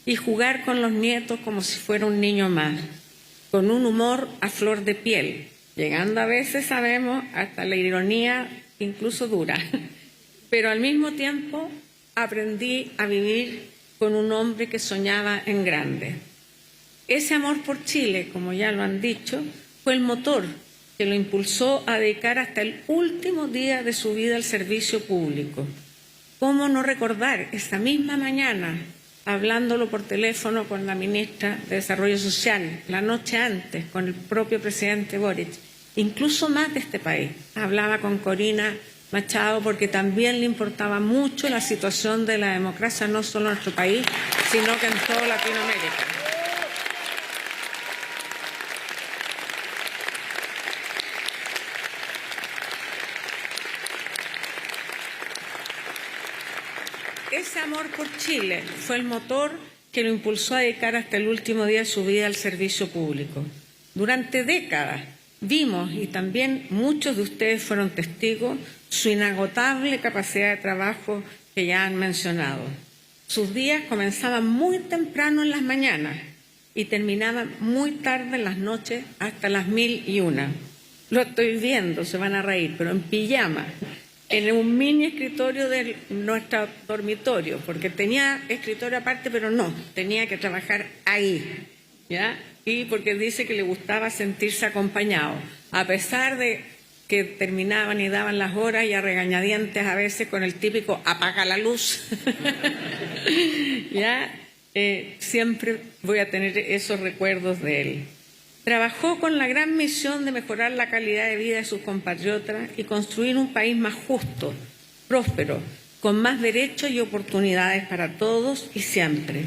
[SPEAKER 2] y jugar con los nietos como si fuera un niño más, con un humor a flor de piel, llegando a veces, sabemos, hasta la ironía incluso dura, pero al mismo tiempo aprendí a vivir con un hombre que soñaba en grande. Ese amor por Chile, como ya lo han dicho, fue el motor que lo impulsó a dedicar hasta el último día de su vida al servicio público. ¿Cómo no recordar esa misma mañana, hablándolo por teléfono con la ministra de Desarrollo Social, la noche antes con el propio presidente Boric, incluso más de este país? Hablaba con Corina Machado porque también le importaba mucho la situación de la democracia, no solo en nuestro país, sino que en toda Latinoamérica. Ese amor por Chile fue el motor que lo impulsó a dedicar hasta el último día de su vida al servicio público. Durante décadas vimos, y también muchos de ustedes fueron testigos, su inagotable capacidad de trabajo que ya han mencionado. Sus días comenzaban muy temprano en las mañanas y terminaban muy tarde en las noches hasta las 1001. Lo estoy viendo, se van a reír, pero en pijama, en un mini escritorio de nuestro dormitorio, porque tenía escritorio aparte, pero no, tenía que trabajar ahí, ¿ya? Y porque dice que le gustaba sentirse acompañado, a pesar de que terminaban y daban las horas y a regañadientes a veces con el típico apaga la luz. ¿Ya? Siempre voy a tener esos recuerdos de él. Trabajó con la gran misión de mejorar la calidad de vida de sus compatriotas y construir un país más justo, próspero, con más derechos y oportunidades para todos y siempre.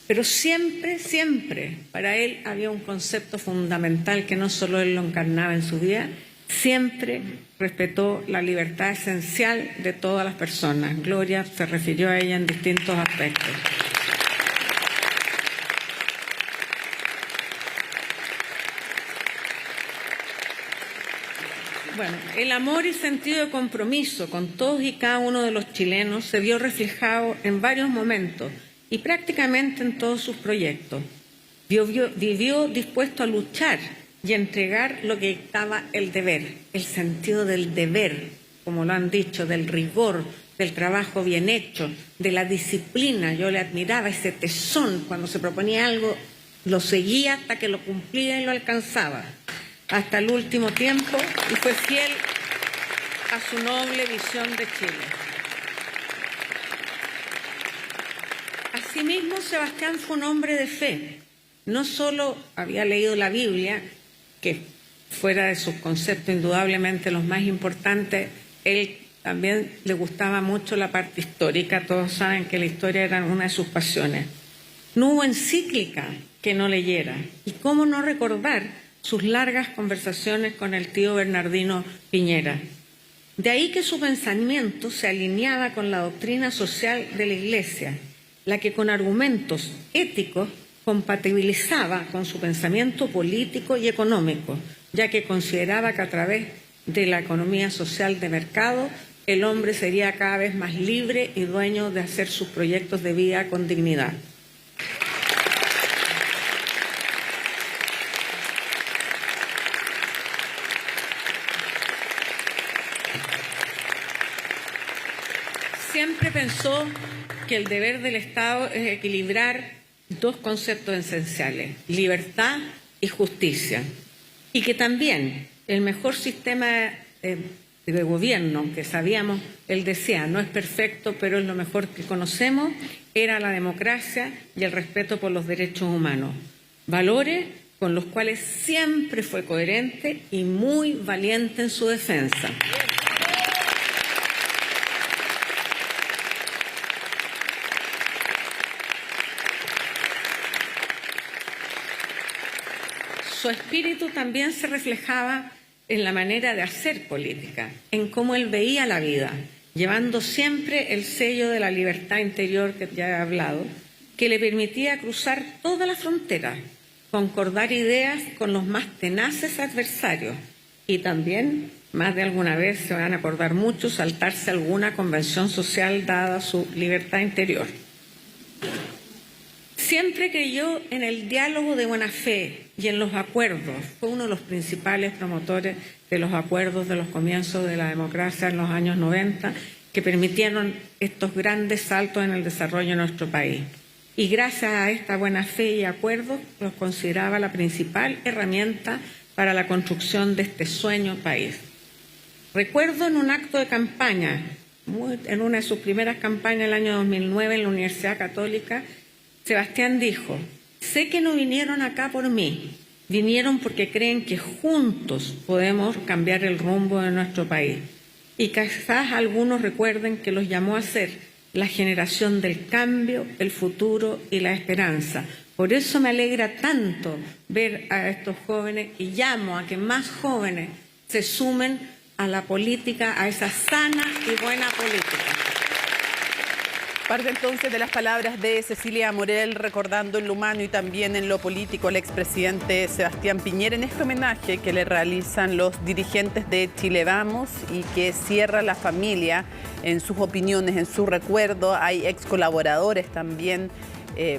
[SPEAKER 2] Pero siempre, siempre, para él había un concepto fundamental que no solo él lo encarnaba en su vida, siempre respetó la libertad esencial de todas las personas. Gloria se refirió a ella en distintos aspectos. Bueno, el amor y sentido de compromiso con todos y cada uno de los chilenos se vio reflejado en varios momentos y prácticamente en todos sus proyectos. Vivió dispuesto a luchar y entregar lo que dictaba el deber, el sentido del deber, como lo han dicho, del rigor, del trabajo bien hecho, de la disciplina. Yo le admiraba ese tesón cuando se proponía algo, lo seguía hasta que lo cumplía y lo alcanzaba, hasta el último tiempo, y fue fiel a su noble visión de Chile. Asimismo, Sebastián fue un hombre de fe. No solo había leído la Biblia, que fuera de sus conceptos indudablemente los más importantes, él también le gustaba mucho la parte histórica. Todos saben que la historia era una de sus pasiones. No hubo encíclica que no leyera. ¿Y cómo no recordar sus largas conversaciones con el tío Bernardino Piñera? De ahí que su pensamiento se alineaba con la doctrina social de la Iglesia, la que con argumentos éticos compatibilizaba con su pensamiento político y económico, ya que consideraba que a través de la economía social de mercado el hombre sería cada vez más libre y dueño de hacer sus proyectos de vida con dignidad. Siempre pensó que el deber del Estado es equilibrar dos conceptos esenciales, libertad y justicia, y que también el mejor sistema de gobierno, aunque sabíamos, él decía, no es perfecto, pero es lo mejor que conocemos, era la democracia y el respeto por los derechos humanos, valores con los cuales siempre fue coherente y muy valiente en su defensa. Su espíritu también se reflejaba en la manera de hacer política, en cómo él veía la vida, llevando siempre el sello de la libertad interior que ya he hablado, que le permitía cruzar toda la frontera, concordar ideas con los más tenaces adversarios y también, más de alguna vez, se van a acordar mucho, saltarse alguna convención social dada su libertad interior. Siempre creyó en el diálogo de buena fe y en los acuerdos. Fue uno de los principales promotores de los acuerdos de los comienzos de la democracia en los años 90, que permitieron estos grandes saltos en el desarrollo de nuestro país. Y gracias a esta buena fe y acuerdos, los consideraba la principal herramienta para la construcción de este sueño país. Recuerdo en un acto de campaña, en una de sus primeras campañas el año 2009 en la Universidad Católica, Sebastián dijo, sé que no vinieron acá por mí, vinieron porque creen que juntos podemos cambiar el rumbo de nuestro país. Y quizás algunos recuerden que los llamó a ser la generación del cambio, el futuro y la esperanza. Por eso me alegra tanto ver a estos jóvenes y llamo a que más jóvenes se sumen a la política, a esa sana y buena política.
[SPEAKER 1] Parte entonces de las palabras de Cecilia Morel, recordando en lo humano y también en lo político al expresidente Sebastián Piñera en este homenaje que le realizan los dirigentes de Chile Vamos y que cierra la familia en sus opiniones, en su recuerdo. Hay ex colaboradores también,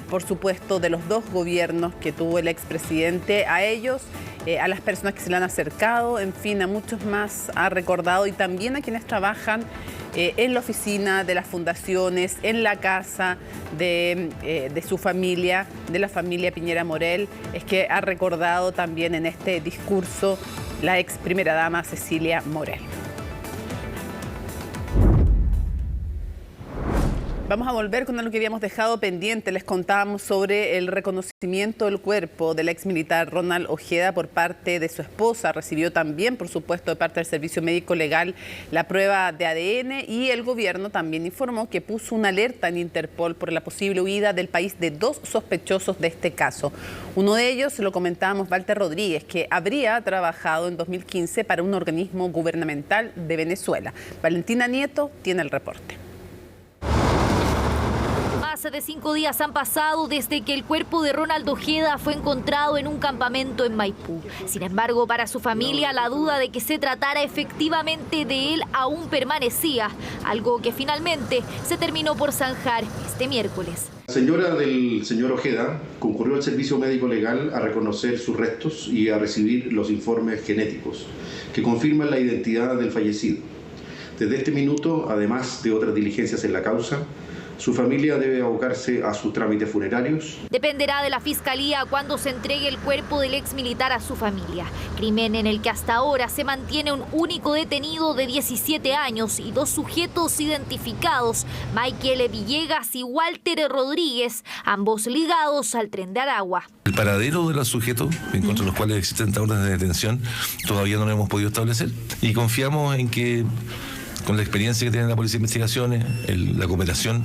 [SPEAKER 1] por supuesto, de los dos gobiernos que tuvo el expresidente. A ellos, a las personas que se le han acercado, en fin, a muchos más ha recordado, y también a quienes trabajan en la oficina de las fundaciones, en la casa de su familia, de la familia Piñera Morel, es que ha recordado también en este discurso la ex primera dama Cecilia Morel. Vamos a volver con algo que habíamos dejado pendiente. Les contábamos sobre el reconocimiento del cuerpo del ex militar Ronald Ojeda por parte de su esposa. Recibió también, por supuesto, de parte del Servicio Médico Legal la prueba de ADN, y el gobierno también informó que puso una alerta en Interpol por la posible huida del país de dos sospechosos de este caso. Uno de ellos, lo comentábamos, Walter Rodríguez, que habría trabajado en 2015 para un organismo gubernamental de Venezuela. Valentina Nieto tiene el reporte.
[SPEAKER 26] Más de 5 días han pasado desde que el cuerpo de Ronald Ojeda fue encontrado en un campamento en Maipú. Sin embargo, para su familia, la duda de que se tratara efectivamente de él aún permanecía, algo que finalmente se terminó por zanjar este miércoles.
[SPEAKER 27] La señora del señor Ojeda concurrió al Servicio Médico Legal a reconocer sus restos y a recibir los informes genéticos que confirman la identidad del fallecido. Desde este minuto, además de otras diligencias en la causa, su familia debe abocarse a sus trámites funerarios.
[SPEAKER 26] Dependerá de la Fiscalía cuando se entregue el cuerpo del ex militar a su familia. Crimen en el que hasta ahora se mantiene un único detenido de 17 años y dos sujetos identificados, Michael Villegas y Walter Rodríguez, ambos ligados al Tren de Aragua.
[SPEAKER 4] El paradero de los sujetos, en contra de los cuales existen órdenes de detención, todavía no lo hemos podido establecer. Y confiamos en que, con la experiencia que tiene la Policía de Investigaciones, la cooperación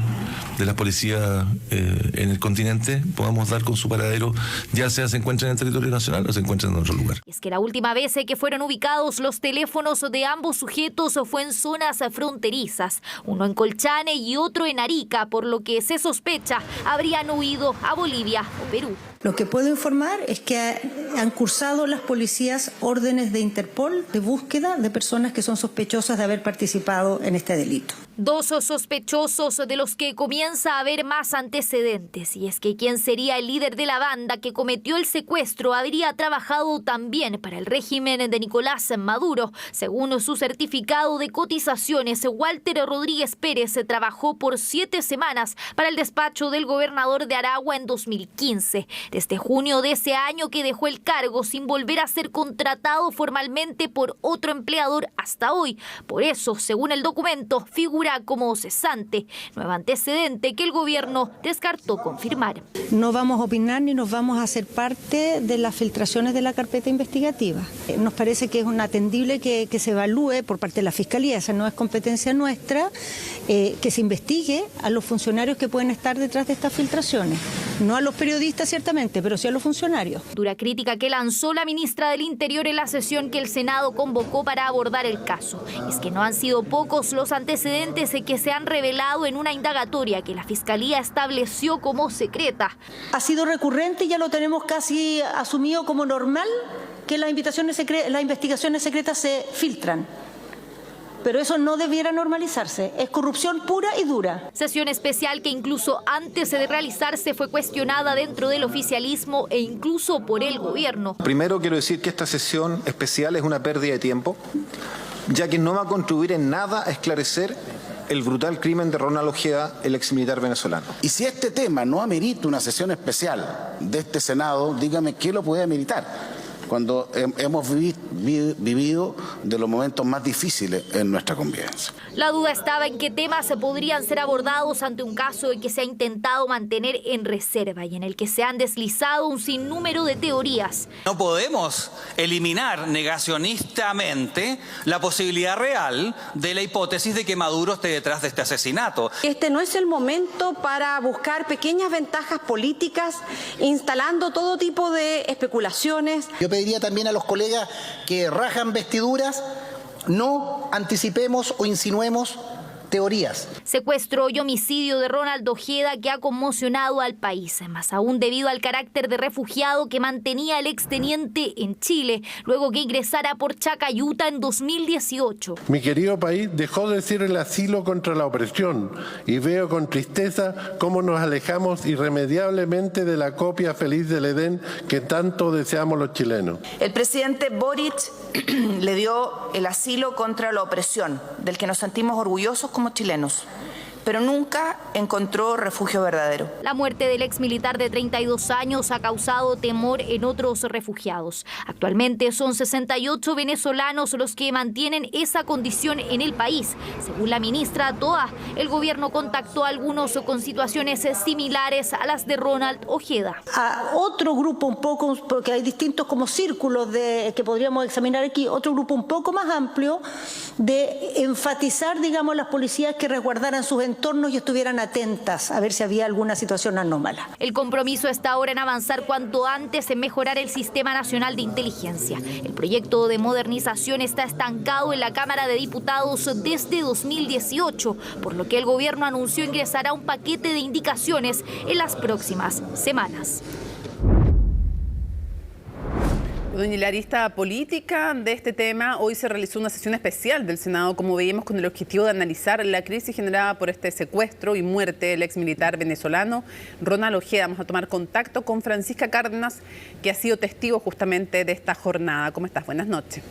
[SPEAKER 4] de las policías en el continente, podamos dar con su paradero, ya sea se encuentra en el territorio nacional o se encuentra en otro lugar.
[SPEAKER 26] Es que la última vez que fueron ubicados los teléfonos de ambos sujetos fue en zonas fronterizas, uno en Colchane y otro en Arica, por lo que se sospecha habrían huido a Bolivia o Perú.
[SPEAKER 7] Lo que puedo informar es que han cursado las policías órdenes de Interpol de búsqueda de personas que son sospechosas de haber participado en este delito.
[SPEAKER 26] Dos sospechosos de los que comienza a haber más antecedentes, y es que quien sería el líder de la banda que cometió el secuestro habría trabajado también para el régimen de Nicolás Maduro. Según su certificado de cotizaciones, Walter Rodríguez Pérez trabajó por 7 semanas para el despacho del gobernador de Aragua en 2015. Desde junio de ese año que dejó el cargo sin volver a ser contratado formalmente por otro empleador hasta hoy. Por eso, según el documento, figura como cesante, nuevo antecedente que el gobierno descartó confirmar.
[SPEAKER 7] No vamos a opinar ni nos vamos a hacer parte de las filtraciones de la carpeta investigativa. Nos parece que es atendible que se evalúe por parte de la Fiscalía, esa no es competencia nuestra, que se investigue a los funcionarios que pueden estar detrás de estas filtraciones. No a los periodistas ciertamente, pero sí a los funcionarios.
[SPEAKER 26] Dura crítica que lanzó la ministra del Interior en la sesión que el Senado convocó para abordar el caso. Es que no han sido pocos los antecedentes que se han revelado en una indagatoria que la Fiscalía estableció como secreta.
[SPEAKER 7] Ha sido recurrente y ya lo tenemos casi asumido como normal que las investigaciones secretas se filtran. Pero eso no debiera normalizarse. Es corrupción pura y dura.
[SPEAKER 26] Sesión especial que incluso antes de realizarse fue cuestionada dentro del oficialismo e incluso por el gobierno.
[SPEAKER 8] Primero quiero decir que esta sesión especial es una pérdida de tiempo, ya que no va a contribuir en nada a esclarecer el brutal crimen de Ronald Ojeda, el exmilitar venezolano.
[SPEAKER 9] Y si este tema no amerita una sesión especial de este Senado, dígame qué lo puede ameritar, cuando hemos vivido de los momentos más difíciles en nuestra convivencia.
[SPEAKER 26] La duda estaba en qué temas podrían ser abordados ante un caso en que se ha intentado mantener en reserva y en el que se han deslizado un sinnúmero de teorías.
[SPEAKER 11] No podemos eliminar negacionistamente la posibilidad real de la hipótesis de que Maduro esté detrás de este asesinato.
[SPEAKER 12] Este no es el momento para buscar pequeñas ventajas políticas, instalando todo tipo de especulaciones.
[SPEAKER 13] Yo pediría también a los colegas que rajan vestiduras, no anticipemos o insinuemos
[SPEAKER 10] teorías.
[SPEAKER 26] Secuestro y homicidio de Ronald Ojeda que ha conmocionado al país, más aún debido al carácter de refugiado que mantenía el exteniente en Chile, luego que ingresara por Chacayuta en 2018.
[SPEAKER 13] Mi querido país dejó de ser el asilo contra la opresión y veo con tristeza cómo nos alejamos irremediablemente de la copia feliz del Edén que tanto deseamos los chilenos.
[SPEAKER 14] El presidente Boric le dio el asilo contra la opresión, del que nos sentimos orgullosos como chilenos, pero nunca encontró refugio verdadero.
[SPEAKER 26] La muerte del exmilitar de 32 años ha causado temor en otros refugiados. Actualmente son 68 venezolanos los que mantienen esa condición en el país. Según la ministra Toa, el gobierno contactó a algunos con situaciones similares a las de Ronald Ojeda.
[SPEAKER 7] A otro grupo un poco, porque hay distintos como círculos que podríamos examinar aquí, otro grupo un poco más amplio de enfatizar, digamos, las policías que resguardaran sus entornos y estuvieran atentas a ver si había alguna situación anómala.
[SPEAKER 26] El compromiso está ahora en avanzar cuanto antes en mejorar el Sistema Nacional de Inteligencia. El proyecto de modernización está estancado en la Cámara de Diputados desde 2018, por lo que el gobierno anunció ingresará un paquete de indicaciones en las próximas semanas.
[SPEAKER 1] Doña, la arista política de este tema, hoy se realizó una sesión especial del Senado, como veíamos, con el objetivo de analizar la crisis generada por este secuestro y muerte del exmilitar venezolano Ronald Ojeda. Vamos a tomar contacto con Francisca Cárdenas, que ha sido testigo justamente de esta jornada. ¿Cómo estás? Buenas noches.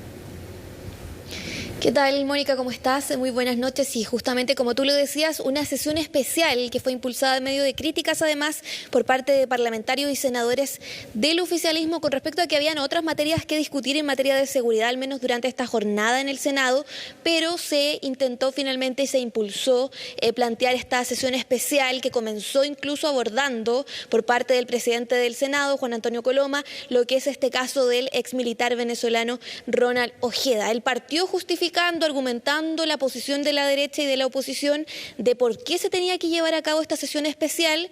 [SPEAKER 15] ¿Qué tal, Mónica? ¿Cómo estás? Muy buenas noches. Y justamente como tú lo decías, una sesión especial que fue impulsada en medio de críticas, además, por parte de parlamentarios y senadores del oficialismo con respecto a que habían otras materias que discutir en materia de seguridad, al menos durante esta jornada en el Senado, pero se intentó finalmente y se impulsó plantear esta sesión especial que comenzó incluso abordando por parte del presidente del Senado, Juan Antonio Coloma, lo que es este caso del exmilitar venezolano Ronald Ojeda. Él partió justificando, argumentando la posición de la derecha y de la oposición de por qué se tenía que llevar a cabo esta sesión especial,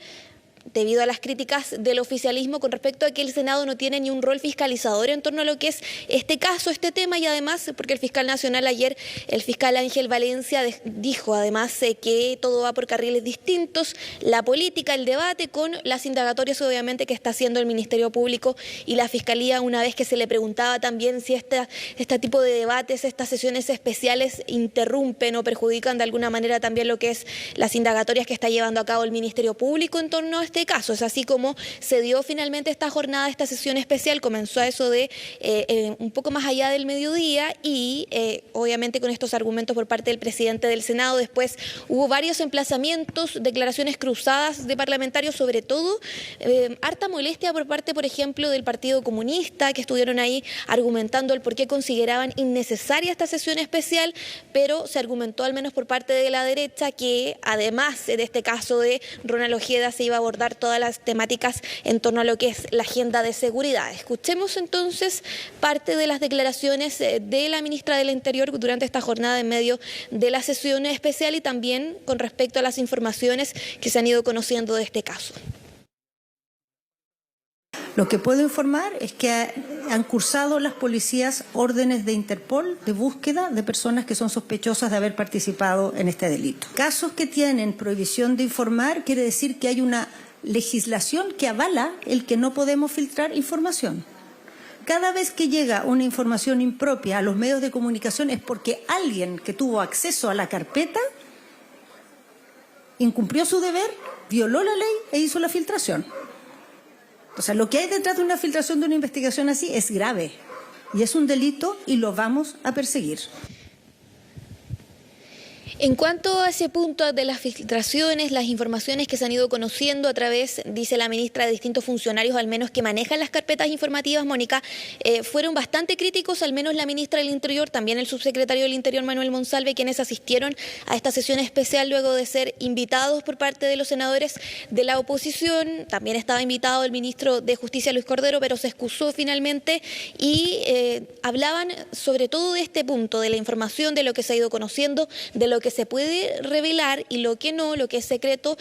[SPEAKER 15] debido a las críticas del oficialismo con respecto a que el Senado no tiene ni un rol fiscalizador en torno a lo que es este caso, este tema, y además porque el fiscal nacional ayer, el fiscal Ángel Valencia, dijo además que todo va por carriles distintos, la política, el debate con las indagatorias obviamente que está haciendo el Ministerio Público y la Fiscalía, una vez que se le preguntaba también si este tipo de debates, estas sesiones especiales interrumpen o perjudican de alguna manera también lo que es las indagatorias que está llevando a cabo el Ministerio Público en torno a este caso. Es así como se dio finalmente esta jornada, esta sesión especial. Comenzó a eso de un poco más allá del mediodía y obviamente con estos argumentos por parte del presidente del Senado. Después hubo varios emplazamientos, declaraciones cruzadas de parlamentarios, sobre todo harta molestia por parte, por ejemplo, del Partido Comunista, que estuvieron ahí argumentando el por qué consideraban innecesaria esta sesión especial, pero se argumentó al menos por parte de la derecha que además de este caso de Ronald Ojeda se iba a abordar todas las temáticas en torno a lo que es la agenda de seguridad. Escuchemos entonces parte de las declaraciones de la ministra del Interior durante esta jornada en medio de la sesión especial y también con respecto a las informaciones que se han ido conociendo de este caso.
[SPEAKER 7] Lo que puedo informar es que han cursado las policías órdenes de Interpol de búsqueda de personas que son sospechosas de haber participado en este delito. Casos que tienen prohibición de informar quiere decir que hay una legislación que avala el que no podemos filtrar información. Cada vez que llega una información impropia a los medios de comunicación es porque alguien que tuvo acceso a la carpeta incumplió su deber, violó la ley e hizo la filtración. O sea, lo que hay detrás de una filtración de una investigación así es grave y es un delito y lo vamos a perseguir.
[SPEAKER 15] En cuanto a ese punto de las filtraciones, las informaciones que se han ido conociendo a través, dice la ministra, de distintos funcionarios, al menos que manejan las carpetas informativas, Mónica, fueron bastante críticos, al menos la ministra del Interior, también el subsecretario del Interior, Manuel Monsalve, quienes asistieron a esta sesión especial luego de ser invitados por parte de los senadores de la oposición. También estaba invitado el ministro de Justicia, Luis Cordero, pero se excusó finalmente y hablaban sobre todo de este punto, de la información, de lo que se ha ido conociendo, de lo que que se puede revelar y lo que no, lo que es secreto,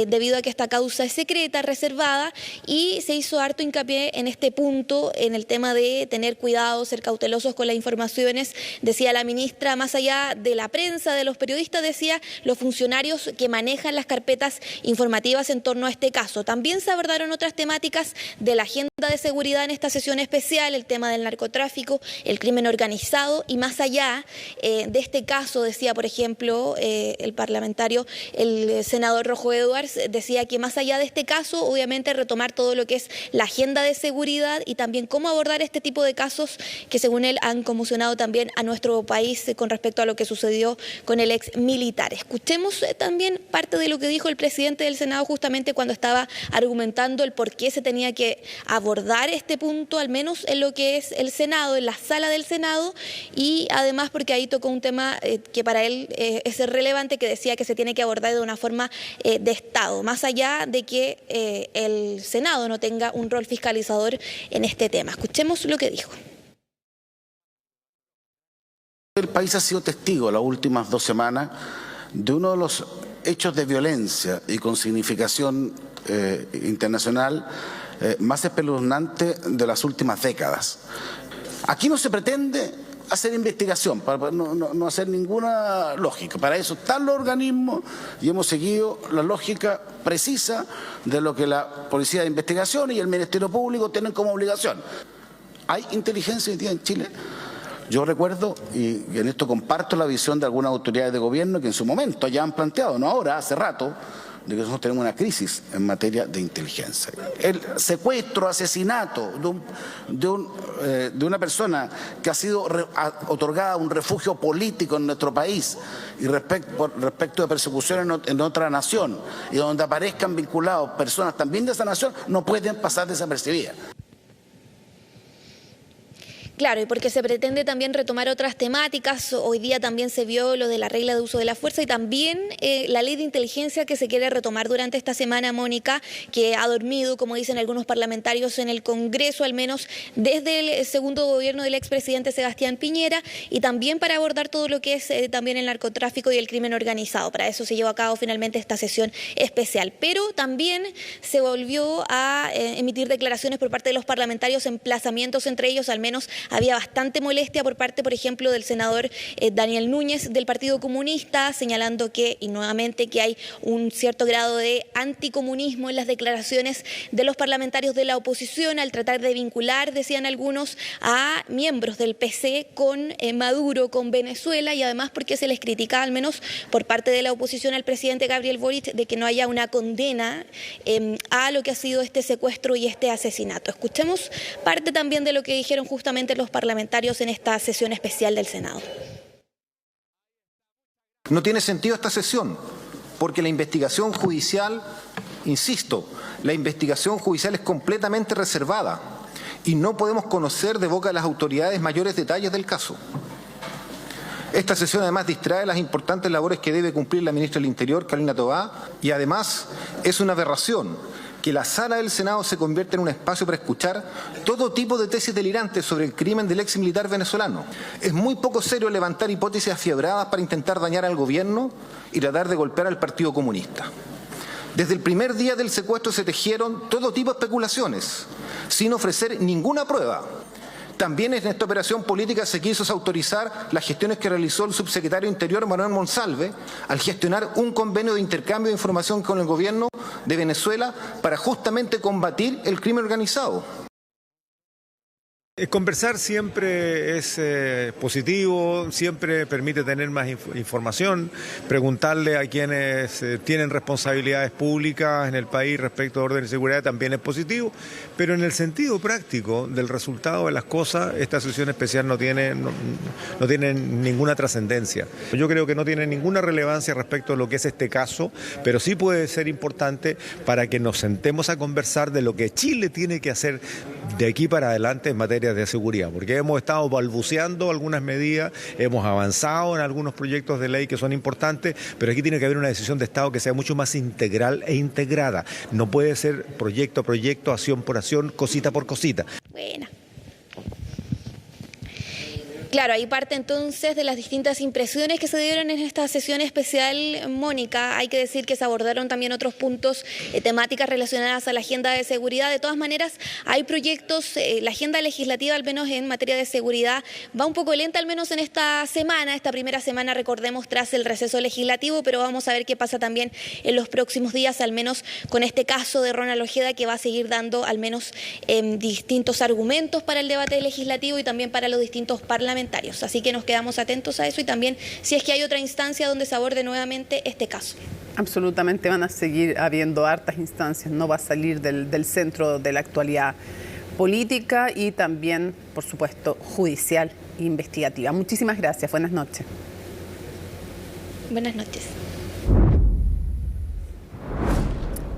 [SPEAKER 15] debido a que esta causa es secreta, reservada, y se hizo harto hincapié en este punto, en el tema de tener cuidado, ser cautelosos con las informaciones. Decía la ministra, más allá de la prensa, de los periodistas, decía, los funcionarios que manejan las carpetas informativas en torno a este caso. También se abordaron otras temáticas de la agenda de seguridad en esta sesión especial, el tema del narcotráfico, el crimen organizado, y más allá de este caso, decía, por ejemplo, el parlamentario, el senador Rojo Edwards, decía que más allá de este caso, obviamente retomar todo lo que es la agenda de seguridad y también cómo abordar este tipo de casos que, según él, han conmocionado también a nuestro país con respecto a lo que sucedió con el ex militar. Escuchemos también parte de lo que dijo el presidente del Senado justamente cuando estaba argumentando el por qué se tenía que abordar este punto, al menos en lo que es el Senado, en la sala del Senado, y además porque ahí tocó un tema que para él es relevante, que decía que se tiene que abordar de una forma de Estado, más allá de que el Senado no tenga un rol fiscalizador en este tema. Escuchemos lo que dijo.
[SPEAKER 9] El país ha sido testigo las últimas 2 semanas de uno de los hechos de violencia y con significación internacional más espeluznante de las últimas décadas. Aquí no se pretende hacer investigación, para no hacer ninguna lógica. Para eso están los organismos y hemos seguido la lógica precisa de lo que la Policía de Investigación y el Ministerio Público tienen como obligación. ¿Hay inteligencia hoy día en Chile? Yo recuerdo, y en esto comparto la visión de algunas autoridades de gobierno que en su momento ya han planteado, no ahora, hace rato, de que nosotros tenemos una crisis en materia de inteligencia. El secuestro, asesinato de una persona que ha sido otorgada un refugio político en nuestro país y respecto de persecución en otra nación, y donde aparezcan vinculados personas también de esa nación, no pueden pasar desapercibidas.
[SPEAKER 15] Claro, y porque se pretende también retomar otras temáticas. Hoy día también se vio lo de la regla de uso de la fuerza y también la ley de inteligencia que se quiere retomar durante esta semana, Mónica, que ha dormido, como dicen algunos parlamentarios, en el Congreso, al menos desde el segundo gobierno del expresidente Sebastián Piñera, y también para abordar todo lo que es también el narcotráfico y el crimen organizado. Para eso se llevó a cabo finalmente esta sesión especial. Pero también se volvió a emitir declaraciones por parte de los parlamentarios, emplazamientos entre ellos, al menos había bastante molestia por parte, por ejemplo, del senador Daniel Núñez del Partido Comunista, señalando que, y nuevamente, que hay un cierto grado de anticomunismo en las declaraciones de los parlamentarios de la oposición al tratar de vincular, decían algunos, a miembros del PC con Maduro, con Venezuela, y además porque se les critica, al menos por parte de la oposición, al presidente Gabriel Boric, de que no haya una condena a lo que ha sido este secuestro y este asesinato. Escuchemos parte también de lo que dijeron justamente los parlamentarios en esta sesión especial del Senado.
[SPEAKER 8] No tiene sentido esta sesión, porque la investigación judicial, insisto, la investigación judicial es completamente reservada y no podemos conocer de boca de las autoridades mayores detalles del caso. Esta sesión además distrae las importantes labores que debe cumplir la ministra del Interior, Carolina Tobá, y además es una aberración que la sala del Senado se convierta en un espacio para escuchar todo tipo de tesis delirantes sobre el crimen del ex militar venezolano. Es muy poco serio levantar hipótesis afiebradas para intentar dañar al gobierno y tratar de golpear al Partido Comunista. Desde el primer día del secuestro se tejieron todo tipo de especulaciones, sin ofrecer ninguna prueba. También en esta operación política se quiso autorizar las gestiones que realizó el subsecretario Interior Manuel Monsalve al gestionar un convenio de intercambio de información con el gobierno de Venezuela para justamente combatir el crimen organizado.
[SPEAKER 10] Conversar siempre es positivo, siempre permite tener más información, preguntarle a quienes tienen responsabilidades públicas en el país respecto a orden y seguridad también es positivo, pero en el sentido práctico del resultado de las cosas, esta sesión especial no tiene ninguna trascendencia. Yo creo que no tiene ninguna relevancia respecto a lo que es este caso, pero sí puede ser importante para que nos sentemos a conversar de lo que Chile tiene que hacer de aquí para adelante en materia de seguridad, porque hemos estado balbuceando algunas medidas, hemos avanzado en algunos proyectos de ley que son importantes, pero aquí tiene que haber una decisión de Estado que sea mucho más integral e integrada. No puede ser proyecto a proyecto, acción por acción, cosita por cosita.
[SPEAKER 15] Buena. Claro, ahí parte entonces de las distintas impresiones que se dieron en esta sesión especial, Mónica. Hay que decir que se abordaron también otros puntos, temáticas relacionadas a la agenda de seguridad. De todas maneras, hay proyectos, la agenda legislativa, al menos en materia de seguridad, va un poco lenta, al menos en esta semana, esta primera semana, recordemos, tras el receso legislativo, pero vamos a ver qué pasa también en los próximos días, al menos con este caso de Ronald Ojeda, que va a seguir dando al menos distintos argumentos para el debate legislativo y también para los distintos parlamentarios. Así que nos quedamos atentos a eso y también si es que hay otra instancia donde se aborde nuevamente este caso.
[SPEAKER 1] Absolutamente, van a seguir habiendo hartas instancias, no va a salir del centro de la actualidad política y también, por supuesto, judicial e investigativa. Muchísimas gracias, buenas noches.
[SPEAKER 15] Buenas noches.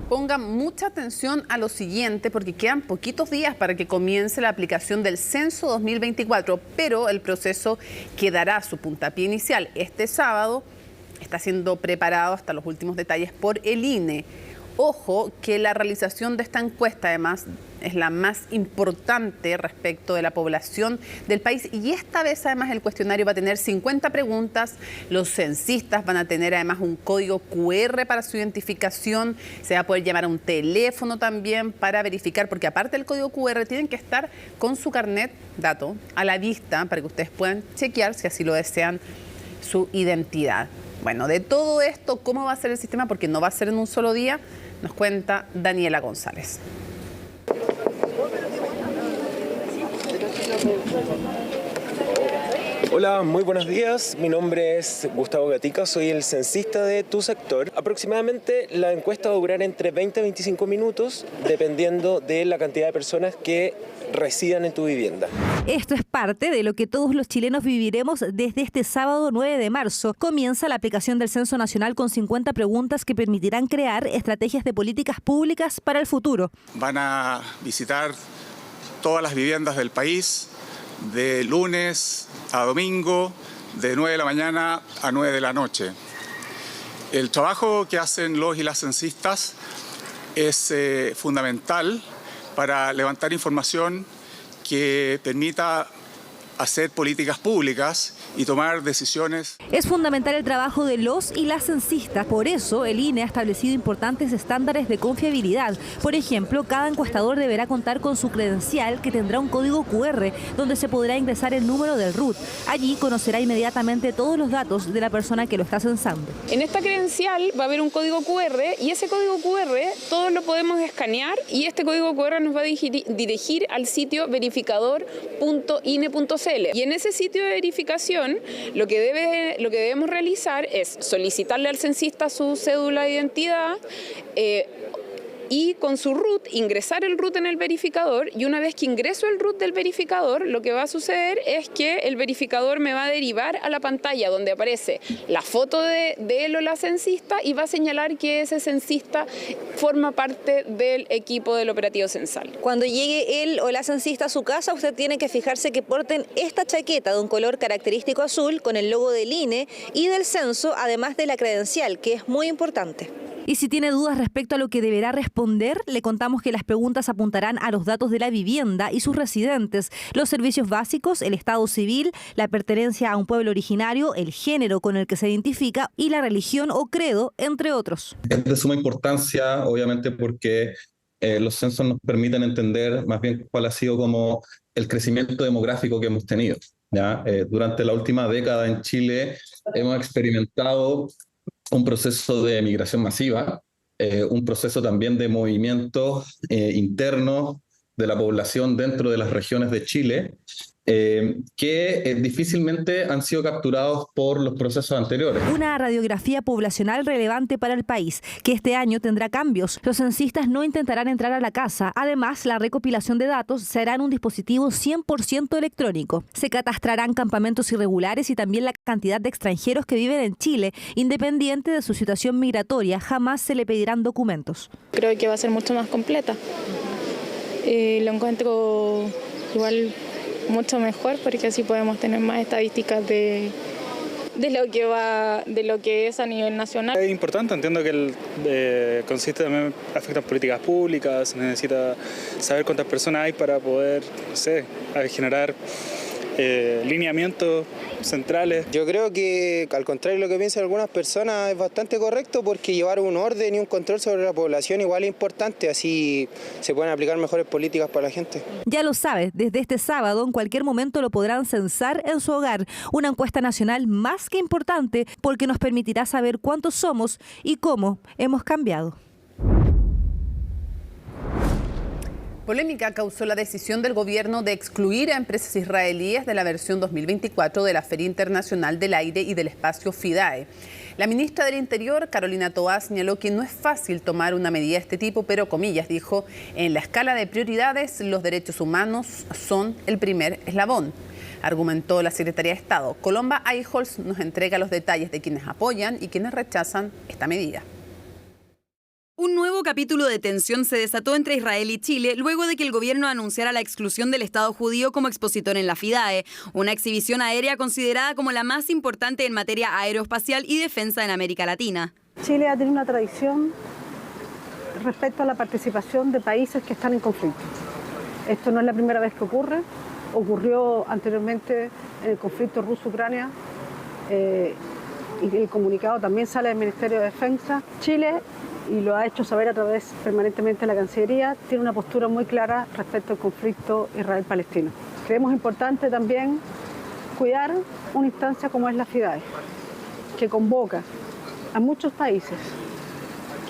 [SPEAKER 1] Pongan mucha atención a lo siguiente porque quedan poquitos días para que comience la aplicación del censo 2024, pero el proceso quedará su puntapié inicial. Este sábado está siendo preparado hasta los últimos detalles por el INE. Ojo que la realización de esta encuesta además es la más importante respecto de la población del país y esta vez además el cuestionario va a tener 50 preguntas, los censistas van a tener además un código QR para su identificación, se va a poder llamar a un teléfono también para verificar, porque aparte del código QR tienen que estar con su carnet dato a la vista para que ustedes puedan chequear, si así lo desean, su identidad. Bueno, de todo esto, ¿cómo va a ser el sistema? Porque no va a ser en un solo día, nos cuenta Daniela González.
[SPEAKER 16] Hola, muy buenos días. Mi nombre es Gustavo Gatica, soy el censista de tu sector. Aproximadamente la encuesta va a durar entre 20 a 25 minutos, dependiendo de la cantidad de personas que residan en tu vivienda.
[SPEAKER 17] Esto es parte de lo que todos los chilenos viviremos desde este sábado 9 de marzo. Comienza la aplicación del Censo Nacional con 50 preguntas que permitirán crear estrategias de políticas públicas para el futuro.
[SPEAKER 19] Van a visitar todas las viviendas del país de lunes a domingo, de 9 de la mañana a 9 de la noche. El trabajo que hacen los y las censistas es fundamental para levantar información que permita hacer políticas públicas y tomar decisiones.
[SPEAKER 17] Es fundamental el trabajo de los y las censistas. Por eso, el INE ha establecido importantes estándares de confiabilidad. Por ejemplo, cada encuestador deberá contar con su credencial, que tendrá un código QR, donde se podrá ingresar el número del RUT. Allí conocerá inmediatamente todos los datos de la persona que lo está censando.
[SPEAKER 20] En esta credencial va a haber un código QR y ese código QR todos lo podemos escanear y este código QR nos va a dirigir al sitio verificador.ine.cl. Y en ese sitio de verificación lo que debemos realizar es solicitarle al censista su cédula de identidad y con su RUT ingresar el RUT en el verificador, y una vez que ingreso el RUT del verificador, lo que va a suceder es que el verificador me va a derivar a la pantalla donde aparece la foto de él o la censista y va a señalar que ese censista forma parte del equipo del operativo censal.
[SPEAKER 17] Cuando llegue él o la censista a su casa, usted tiene que fijarse que porten esta chaqueta de un color característico azul con el logo del INE y del censo, además de la credencial, que es muy importante. Y si tiene dudas respecto a lo que deberá responder, le contamos que las preguntas apuntarán a los datos de la vivienda y sus residentes, los servicios básicos, el estado civil, la pertenencia a un pueblo originario, el género con el que se identifica y la religión o credo, entre otros.
[SPEAKER 21] Es de suma importancia, obviamente, porque los censos nos permiten entender más bien cuál ha sido como el crecimiento demográfico que hemos tenido, ¿ya? Durante la última década en Chile hemos experimentado un proceso de migración masiva, un proceso también de movimientos internos de la población dentro de las regiones de Chile, que difícilmente han sido capturados por los procesos anteriores.
[SPEAKER 17] Una radiografía poblacional relevante para el país, que este año tendrá cambios. Los censistas no intentarán entrar a la casa. Además, la recopilación de datos se hará en un dispositivo 100% electrónico. Se catastrarán campamentos irregulares y también la cantidad de extranjeros que viven en Chile, independiente de su situación migratoria. Jamás se le pedirán documentos.
[SPEAKER 20] Creo que va a ser mucho más completa. Lo encuentro igual mucho mejor porque así podemos tener más estadísticas de lo que es a nivel nacional.
[SPEAKER 22] Es importante, entiendo que el consiste también afecta en políticas públicas, se necesita saber cuántas personas hay para poder, no sé, generar lineamientos centrales.
[SPEAKER 3] Yo creo que, al contrario de lo que piensan algunas personas, es bastante correcto, porque llevar un orden y un control sobre la población igual es importante, así se pueden aplicar mejores políticas para la gente.
[SPEAKER 5] Ya lo sabes, desde este sábado en cualquier momento lo podrán censar en su hogar. Una encuesta nacional más que importante porque nos permitirá saber cuántos somos y cómo hemos cambiado.
[SPEAKER 1] Polémica causó la decisión del gobierno de excluir a empresas israelíes de la versión 2024 de la Feria Internacional del Aire y del Espacio FIDAE. La ministra del Interior, Carolina Toá, señaló que no es fácil tomar una medida de este tipo, pero, comillas, dijo, en la escala de prioridades, los derechos humanos son el primer eslabón. Argumentó la Secretaría de Estado. Colomba Eichholz nos entrega los detalles de quienes apoyan y quienes rechazan esta medida.
[SPEAKER 6] Un nuevo capítulo de tensión se desató entre Israel y Chile luego de que el gobierno anunciara la exclusión del Estado judío como expositor en la FIDAE, una exhibición aérea considerada como la más importante en materia aeroespacial y defensa en América Latina.
[SPEAKER 18] Chile ha tenido una tradición respecto a la participación de países que están en conflicto. Esto no es la primera vez que ocurre, ocurrió anteriormente en el conflicto ruso-Ucrania y el comunicado también sale del Ministerio de Defensa. Chile, y lo ha hecho saber a través permanentemente de la Cancillería, tiene una postura muy clara respecto al conflicto Israel-Palestino. Creemos importante también cuidar una instancia como es la FIDAE, que convoca a muchos países,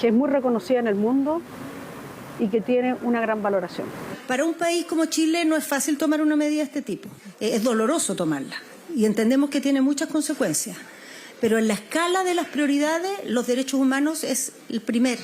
[SPEAKER 18] que es muy reconocida en el mundo y que tiene una gran valoración.
[SPEAKER 7] Para un país como Chile no es fácil tomar una medida de este tipo. Es doloroso tomarla y entendemos que tiene muchas consecuencias. Pero en la escala de las prioridades, los derechos humanos es el primer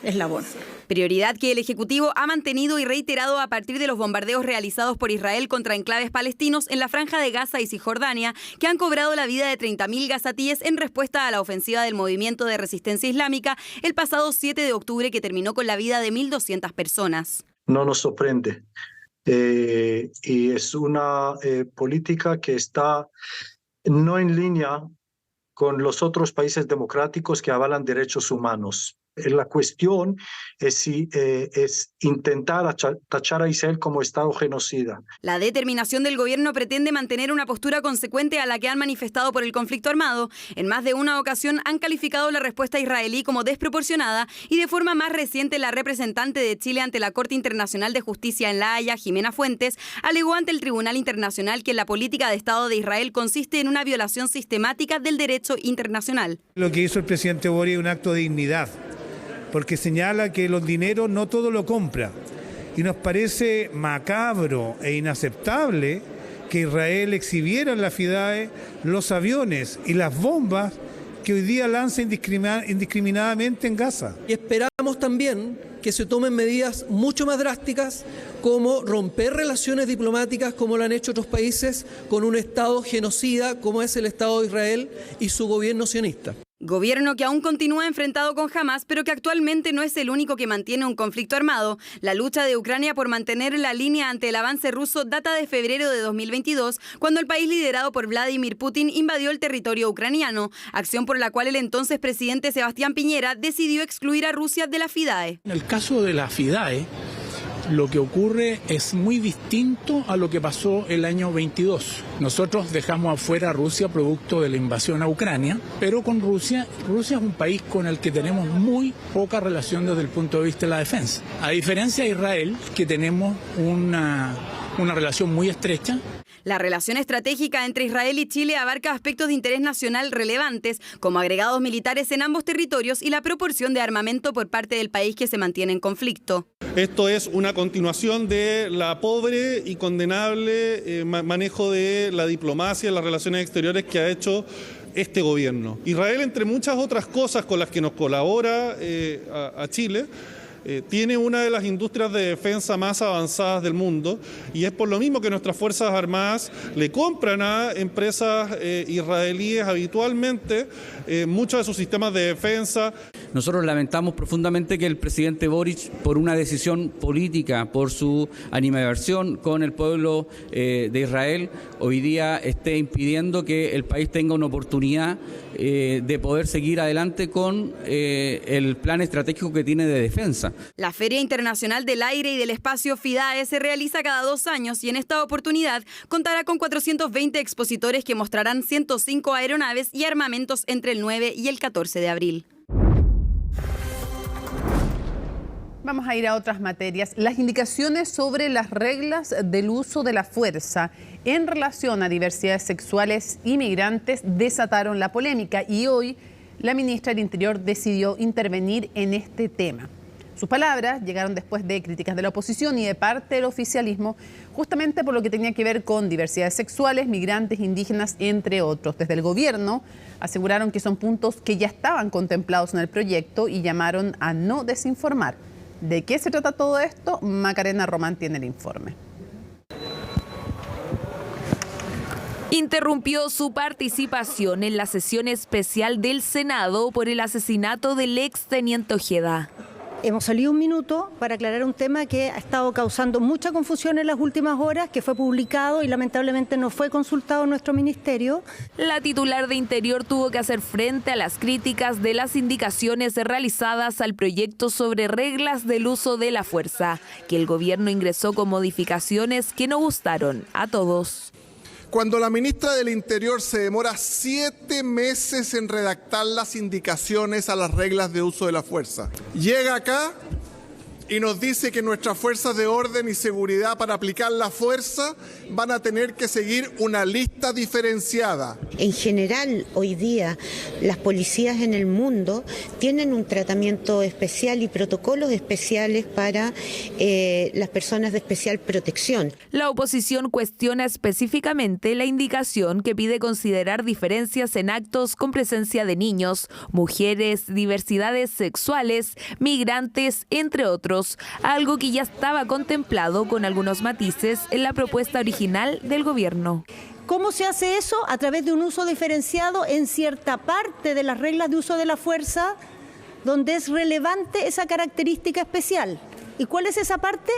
[SPEAKER 7] eslabón.
[SPEAKER 6] Prioridad que el Ejecutivo ha mantenido y reiterado a partir de los bombardeos realizados por Israel contra enclaves palestinos en la Franja de Gaza y Cisjordania, que han cobrado la vida de 30.000 gazatíes en respuesta a la ofensiva del Movimiento de Resistencia Islámica el pasado 7 de octubre, que terminó con la vida de 1.200 personas.
[SPEAKER 23] No nos sorprende. Y es una política que está no en línea con los otros países democráticos que avalan derechos humanos. La cuestión es si es intentar tachar a Israel como Estado genocida.
[SPEAKER 6] La determinación del gobierno pretende mantener una postura consecuente a la que han manifestado por el conflicto armado. En más de una ocasión han calificado la respuesta israelí como desproporcionada y de forma más reciente la representante de Chile ante la Corte Internacional de Justicia en La Haya, Jimena Fuentes, alegó ante el Tribunal Internacional que la política de Estado de Israel consiste en una violación sistemática del derecho internacional.
[SPEAKER 24] Lo que hizo el presidente Boric es un acto de dignidad, porque señala que los dineros no todo lo compra. Y nos parece macabro e inaceptable que Israel exhibiera en la FIDAE los aviones y las bombas que hoy día lanza indiscriminadamente en Gaza.
[SPEAKER 25] Y esperamos también que se tomen medidas mucho más drásticas, como romper relaciones diplomáticas, como lo han hecho otros países, con un Estado genocida como es el Estado de Israel y su gobierno sionista.
[SPEAKER 6] Gobierno que aún continúa enfrentado con Hamás, pero que actualmente no es el único que mantiene un conflicto armado. La lucha de Ucrania por mantener la línea ante el avance ruso data de febrero de 2022, cuando el país liderado por Vladimir Putin invadió el territorio ucraniano, acción por la cual el entonces presidente Sebastián Piñera decidió excluir a Rusia de la FIDAE.
[SPEAKER 28] En el caso de la FIDAE, lo que ocurre es muy distinto a lo que pasó el año 22. Nosotros dejamos afuera a Rusia producto de la invasión a Ucrania, pero con Rusia es un país con el que tenemos muy poca relación desde el punto de vista de la defensa. A diferencia de Israel, que tenemos una relación muy estrecha.
[SPEAKER 6] La relación estratégica entre Israel y Chile abarca aspectos de interés nacional relevantes, como agregados militares en ambos territorios y la proporción de armamento por parte del país que se mantiene en conflicto.
[SPEAKER 29] Esto es una continuación de la pobre y condenable manejo de la diplomacia y las relaciones exteriores que ha hecho este gobierno. Israel, entre muchas otras cosas con las que nos colabora a Chile, tiene una de las industrias de defensa más avanzadas del mundo, y es por lo mismo que nuestras Fuerzas Armadas le compran a empresas israelíes habitualmente muchos de sus sistemas de defensa.
[SPEAKER 2] Nosotros lamentamos profundamente que el presidente Boric, por una decisión política, por su animadversión con el pueblo de Israel, hoy día esté impidiendo que el país tenga una oportunidad de poder seguir adelante con el plan estratégico que tiene de defensa.
[SPEAKER 6] La Feria Internacional del Aire y del Espacio FIDAE se realiza cada 2 años y en esta oportunidad contará con 420 expositores que mostrarán 105 aeronaves y armamentos entre el 9 y el 14 de abril.
[SPEAKER 1] Vamos a ir a otras materias. Las indicaciones sobre las reglas del uso de la fuerza en relación a diversidades sexuales y migrantes desataron la polémica y hoy la ministra del Interior decidió intervenir en este tema. Sus palabras llegaron después de críticas de la oposición y de parte del oficialismo, justamente por lo que tenía que ver con diversidades sexuales, migrantes, indígenas, entre otros. Desde el gobierno aseguraron que son puntos que ya estaban contemplados en el proyecto y llamaron a no desinformar. ¿De qué se trata todo esto? Macarena Román tiene el informe.
[SPEAKER 5] Interrumpió su participación en la sesión especial del Senado por el asesinato del exteniente Ojeda.
[SPEAKER 7] Hemos salido un minuto para aclarar un tema que ha estado causando mucha confusión en las últimas horas, que fue publicado y lamentablemente no fue consultado en nuestro ministerio.
[SPEAKER 5] La titular de Interior tuvo que hacer frente a las críticas de las indicaciones realizadas al proyecto sobre reglas del uso de la fuerza, que el gobierno ingresó con modificaciones que no gustaron a todos.
[SPEAKER 4] Cuando la ministra del Interior se demora 7 meses en redactar las indicaciones a las reglas de uso de la fuerza, llega acá y nos dice que nuestras fuerzas de orden y seguridad para aplicar la fuerza van a tener que seguir una lista diferenciada.
[SPEAKER 9] En general, hoy día, las policías en el mundo tienen un tratamiento especial y protocolos especiales para las personas de especial protección.
[SPEAKER 5] La oposición cuestiona específicamente la indicación que pide considerar diferencias en actos con presencia de niños, mujeres, diversidades sexuales, migrantes, entre otros. Algo que ya estaba contemplado con algunos matices en la propuesta original del gobierno.
[SPEAKER 7] ¿Cómo se hace eso? A través de un uso diferenciado en cierta parte de las reglas de uso de la fuerza, donde es relevante esa característica especial. ¿Y cuál es esa parte?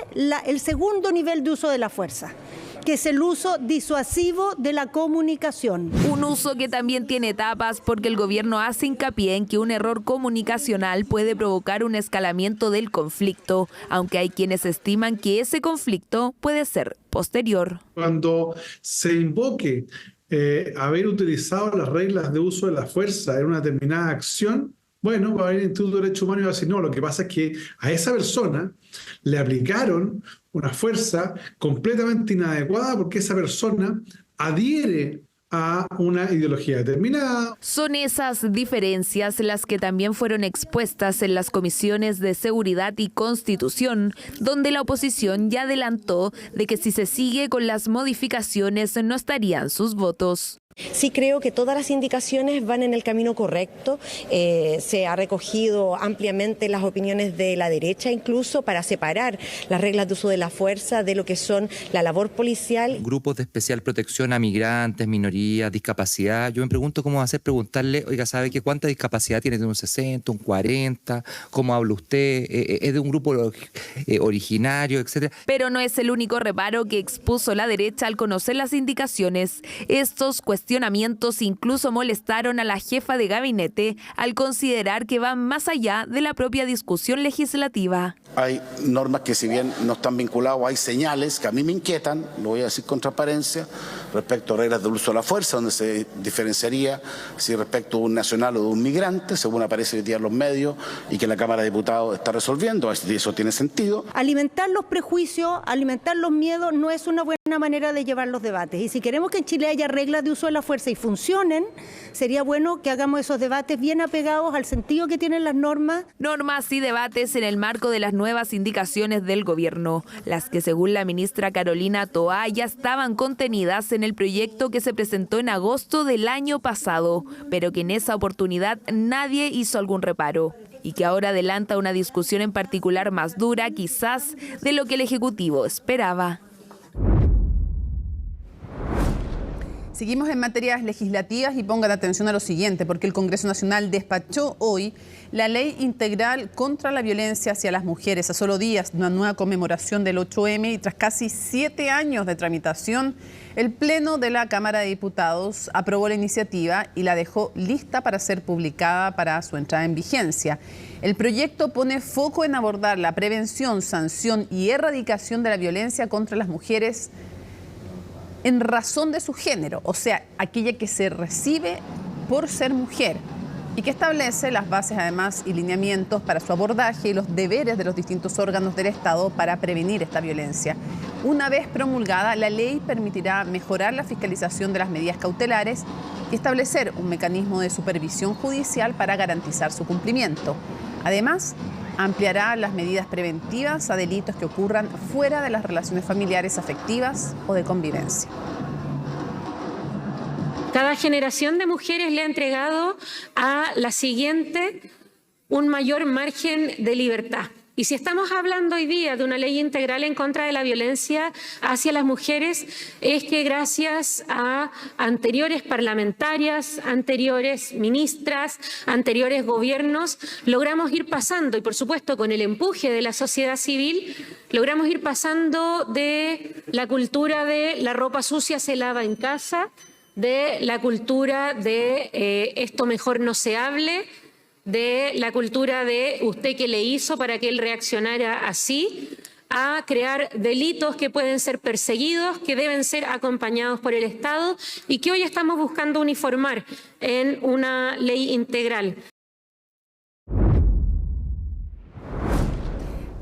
[SPEAKER 7] El segundo nivel de uso de la fuerza, que es el uso disuasivo de la comunicación.
[SPEAKER 5] Un uso que también tiene etapas porque el gobierno hace hincapié en que un error comunicacional puede provocar un escalamiento del conflicto, aunque hay quienes estiman que ese conflicto puede ser posterior.
[SPEAKER 29] Cuando se invoque haber utilizado las reglas de uso de la fuerza en una determinada acción, bueno, va a venir el Instituto de Derechos Humanos y va a decir, no, lo que pasa es que a esa persona le aplicaron una fuerza completamente inadecuada porque esa persona adhiere a una ideología determinada.
[SPEAKER 5] Son esas diferencias las que también fueron expuestas en las comisiones de Seguridad y Constitución, donde la oposición ya adelantó de que si se sigue con las modificaciones no estarían sus votos.
[SPEAKER 9] Sí creo que todas las indicaciones van en el camino correcto. Se ha recogido ampliamente las opiniones de la derecha incluso para separar las reglas de uso de la fuerza de lo que son la labor policial.
[SPEAKER 11] Grupos de especial protección a migrantes, minorías, discapacidad. Yo me pregunto cómo va a ser preguntarle, oiga, ¿sabe qué cuánta discapacidad tiene? ¿De un 60, un 40? ¿Cómo habla usted? ¿Es de un grupo originario, etcétera?
[SPEAKER 5] Pero no es el único reparo que expuso la derecha al conocer las indicaciones. Estos cuestionamientos incluso molestaron a la jefa de gabinete al considerar que van más allá de la propia discusión legislativa.
[SPEAKER 12] Hay normas que si bien no están vinculadas, hay señales que a mí me inquietan, lo voy a decir con transparencia, respecto a reglas de uso de la fuerza, donde se diferenciaría si respecto a un nacional o de un migrante, según aparece hoy día en los medios y que la Cámara de Diputados está resolviendo. Eso tiene sentido.
[SPEAKER 7] Alimentar los prejuicios, alimentar los miedos no es una buena manera de llevar los debates. Y si queremos que en Chile haya reglas de uso de la fuerza y funcionen, sería bueno que hagamos esos debates bien apegados al sentido que tienen las normas.
[SPEAKER 5] Normas y debates en el marco de las nuevas indicaciones del gobierno, las que según la ministra Carolina Toá ya estaban contenidas en el proyecto que se presentó en agosto del año pasado, pero que en esa oportunidad nadie hizo algún reparo y que ahora adelanta una discusión en particular más dura quizás de lo que el Ejecutivo esperaba.
[SPEAKER 1] Seguimos en materias legislativas y pongan atención a lo siguiente, porque el Congreso Nacional despachó hoy la Ley Integral contra la Violencia hacia las Mujeres. A solo días de una nueva conmemoración del 8M y tras casi 7 años de tramitación, el Pleno de la Cámara de Diputados aprobó la iniciativa y la dejó lista para ser publicada para su entrada en vigencia. El proyecto pone foco en abordar la prevención, sanción y erradicación de la violencia contra las mujeres en razón de su género, o sea, aquella que se recibe por ser mujer, y que establece las bases además y lineamientos para su abordaje y los deberes de los distintos órganos del Estado para prevenir esta violencia. Una vez promulgada, la ley permitirá mejorar la fiscalización de las medidas cautelares y establecer un mecanismo de supervisión judicial para garantizar su cumplimiento. Además, ampliará las medidas preventivas a delitos que ocurran fuera de las relaciones familiares, afectivas o de convivencia.
[SPEAKER 8] Cada generación de mujeres le ha entregado a la siguiente un mayor margen de libertad. Y si estamos hablando hoy día de una ley integral en contra de la violencia hacia las mujeres, es que gracias a anteriores parlamentarias, anteriores ministras, anteriores gobiernos, logramos ir pasando, y por supuesto con el empuje de la sociedad civil, logramos ir pasando de la cultura de la ropa sucia se lava en casa, de la cultura de esto mejor no se hable, de la cultura de usted qué le hizo para que él reaccionara así, a crear delitos que pueden ser perseguidos, que deben ser acompañados por el Estado y que hoy estamos buscando uniformar en una ley integral.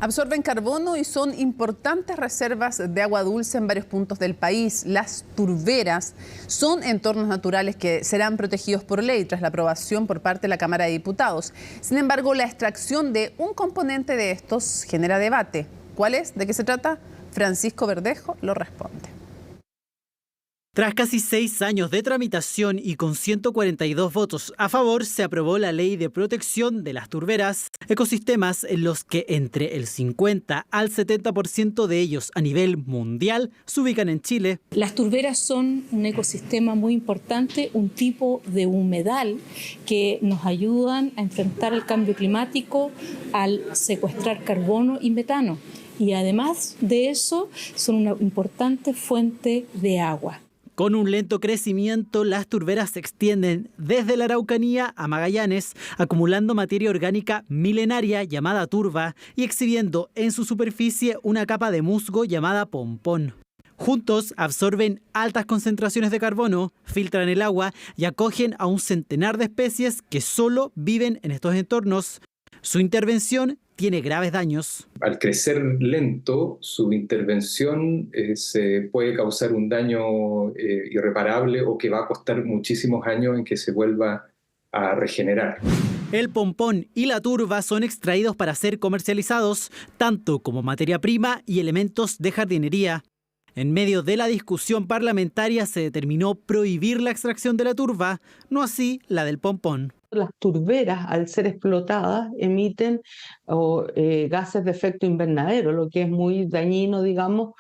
[SPEAKER 1] Absorben carbono y son importantes reservas de agua dulce en varios puntos del país. Las turberas son entornos naturales que serán protegidos por ley tras la aprobación por parte de la Cámara de Diputados. Sin embargo, la extracción de un componente de estos genera debate. ¿Cuál es? ¿De qué se trata? Francisco Verdejo lo responde.
[SPEAKER 10] Tras casi 6 años de tramitación y con 142 votos a favor, se aprobó la Ley de Protección de las Turberas, ecosistemas en los que entre el 50 al 70% de ellos a nivel mundial se ubican en Chile.
[SPEAKER 13] Las turberas son un ecosistema muy importante, un tipo de humedal que nos ayudan a enfrentar el cambio climático al secuestrar carbono y metano. Y además de eso, son una importante fuente de agua.
[SPEAKER 10] Con un lento crecimiento, las turberas se extienden desde la Araucanía a Magallanes, acumulando materia orgánica milenaria llamada turba y exhibiendo en su superficie una capa de musgo llamada pompón. Juntos absorben altas concentraciones de carbono, filtran el agua y acogen a un centenar de especies que solo viven en estos entornos. Su intervención tiene graves daños.
[SPEAKER 14] Al crecer lento, su intervención se puede causar un daño irreparable o que va a costar muchísimos años en que se vuelva a regenerar.
[SPEAKER 10] El pompón y la turba son extraídos para ser comercializados, tanto como materia prima y elementos de jardinería. En medio de la discusión parlamentaria se determinó prohibir la extracción de la turba, no así la del pompón.
[SPEAKER 15] Las turberas, al ser explotadas, emiten gases de efecto invernadero, lo que es muy dañino, digamos,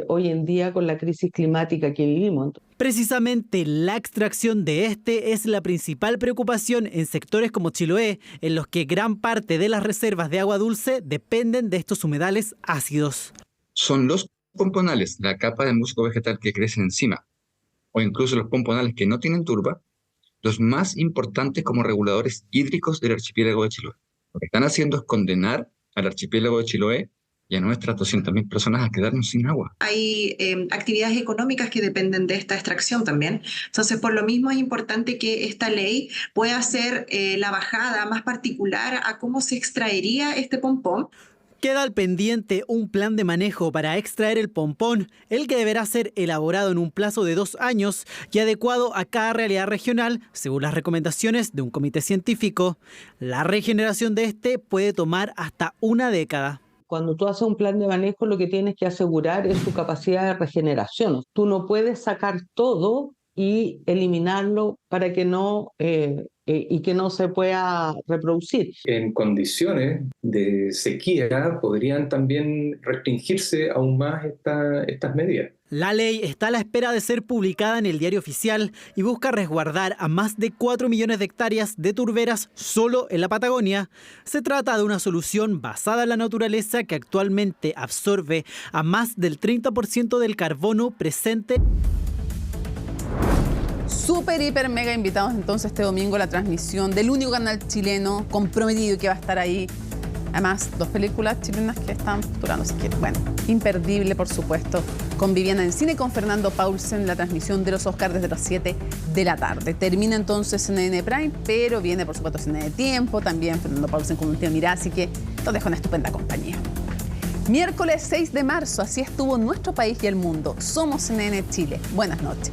[SPEAKER 15] hoy en día con la crisis climática que vivimos.
[SPEAKER 10] Precisamente la extracción de este es la principal preocupación en sectores como Chiloé, en los que gran parte de las reservas de agua dulce dependen de estos humedales ácidos.
[SPEAKER 16] Son los pomponales, la capa de musgo vegetal que crece encima, o incluso los pomponales que no tienen turba, los más importantes como reguladores hídricos del archipiélago de Chiloé. Lo que están haciendo es condenar al archipiélago de Chiloé y a nuestras 200.000 personas a quedarnos sin agua.
[SPEAKER 19] Hay actividades económicas que dependen de esta extracción también. Entonces, por lo mismo es importante que esta ley pueda hacer la bajada más particular a cómo se extraería este pompón.
[SPEAKER 10] Queda al pendiente un plan de manejo para extraer el pompón, el que deberá ser elaborado en un plazo de 2 años y adecuado a cada realidad regional, según las recomendaciones de un comité científico. La regeneración de este puede tomar hasta 1 década.
[SPEAKER 15] Cuando tú haces un plan de manejo, lo que tienes que asegurar es su capacidad de regeneración. Tú no puedes sacar todo y eliminarlo para que no y que no se pueda reproducir.
[SPEAKER 14] En condiciones de sequía podrían también restringirse aún más estas medidas.
[SPEAKER 10] La ley está a la espera de ser publicada en el Diario Oficial y busca resguardar a más de 4 millones de hectáreas de turberas solo en la Patagonia. Se trata de una solución basada en la naturaleza que actualmente absorbe a más del 30% del carbono presente.
[SPEAKER 1] Súper, hiper, mega invitados entonces este domingo a la transmisión del único canal chileno comprometido que va a estar ahí. Además, 2 películas chilenas que están posturando, así que, bueno, imperdible, por supuesto, con Viviana Encina y con Fernando Paulsen, la transmisión de los Oscars desde las 7 de la tarde. Termina entonces CNN Prime, pero viene, por supuesto, CNN Tiempo, también Fernando Paulsen con un tío Mirá, así que los dejo en estupenda compañía. Miércoles 6 de marzo, así estuvo nuestro país y el mundo. Somos CNN Chile. Buenas noches.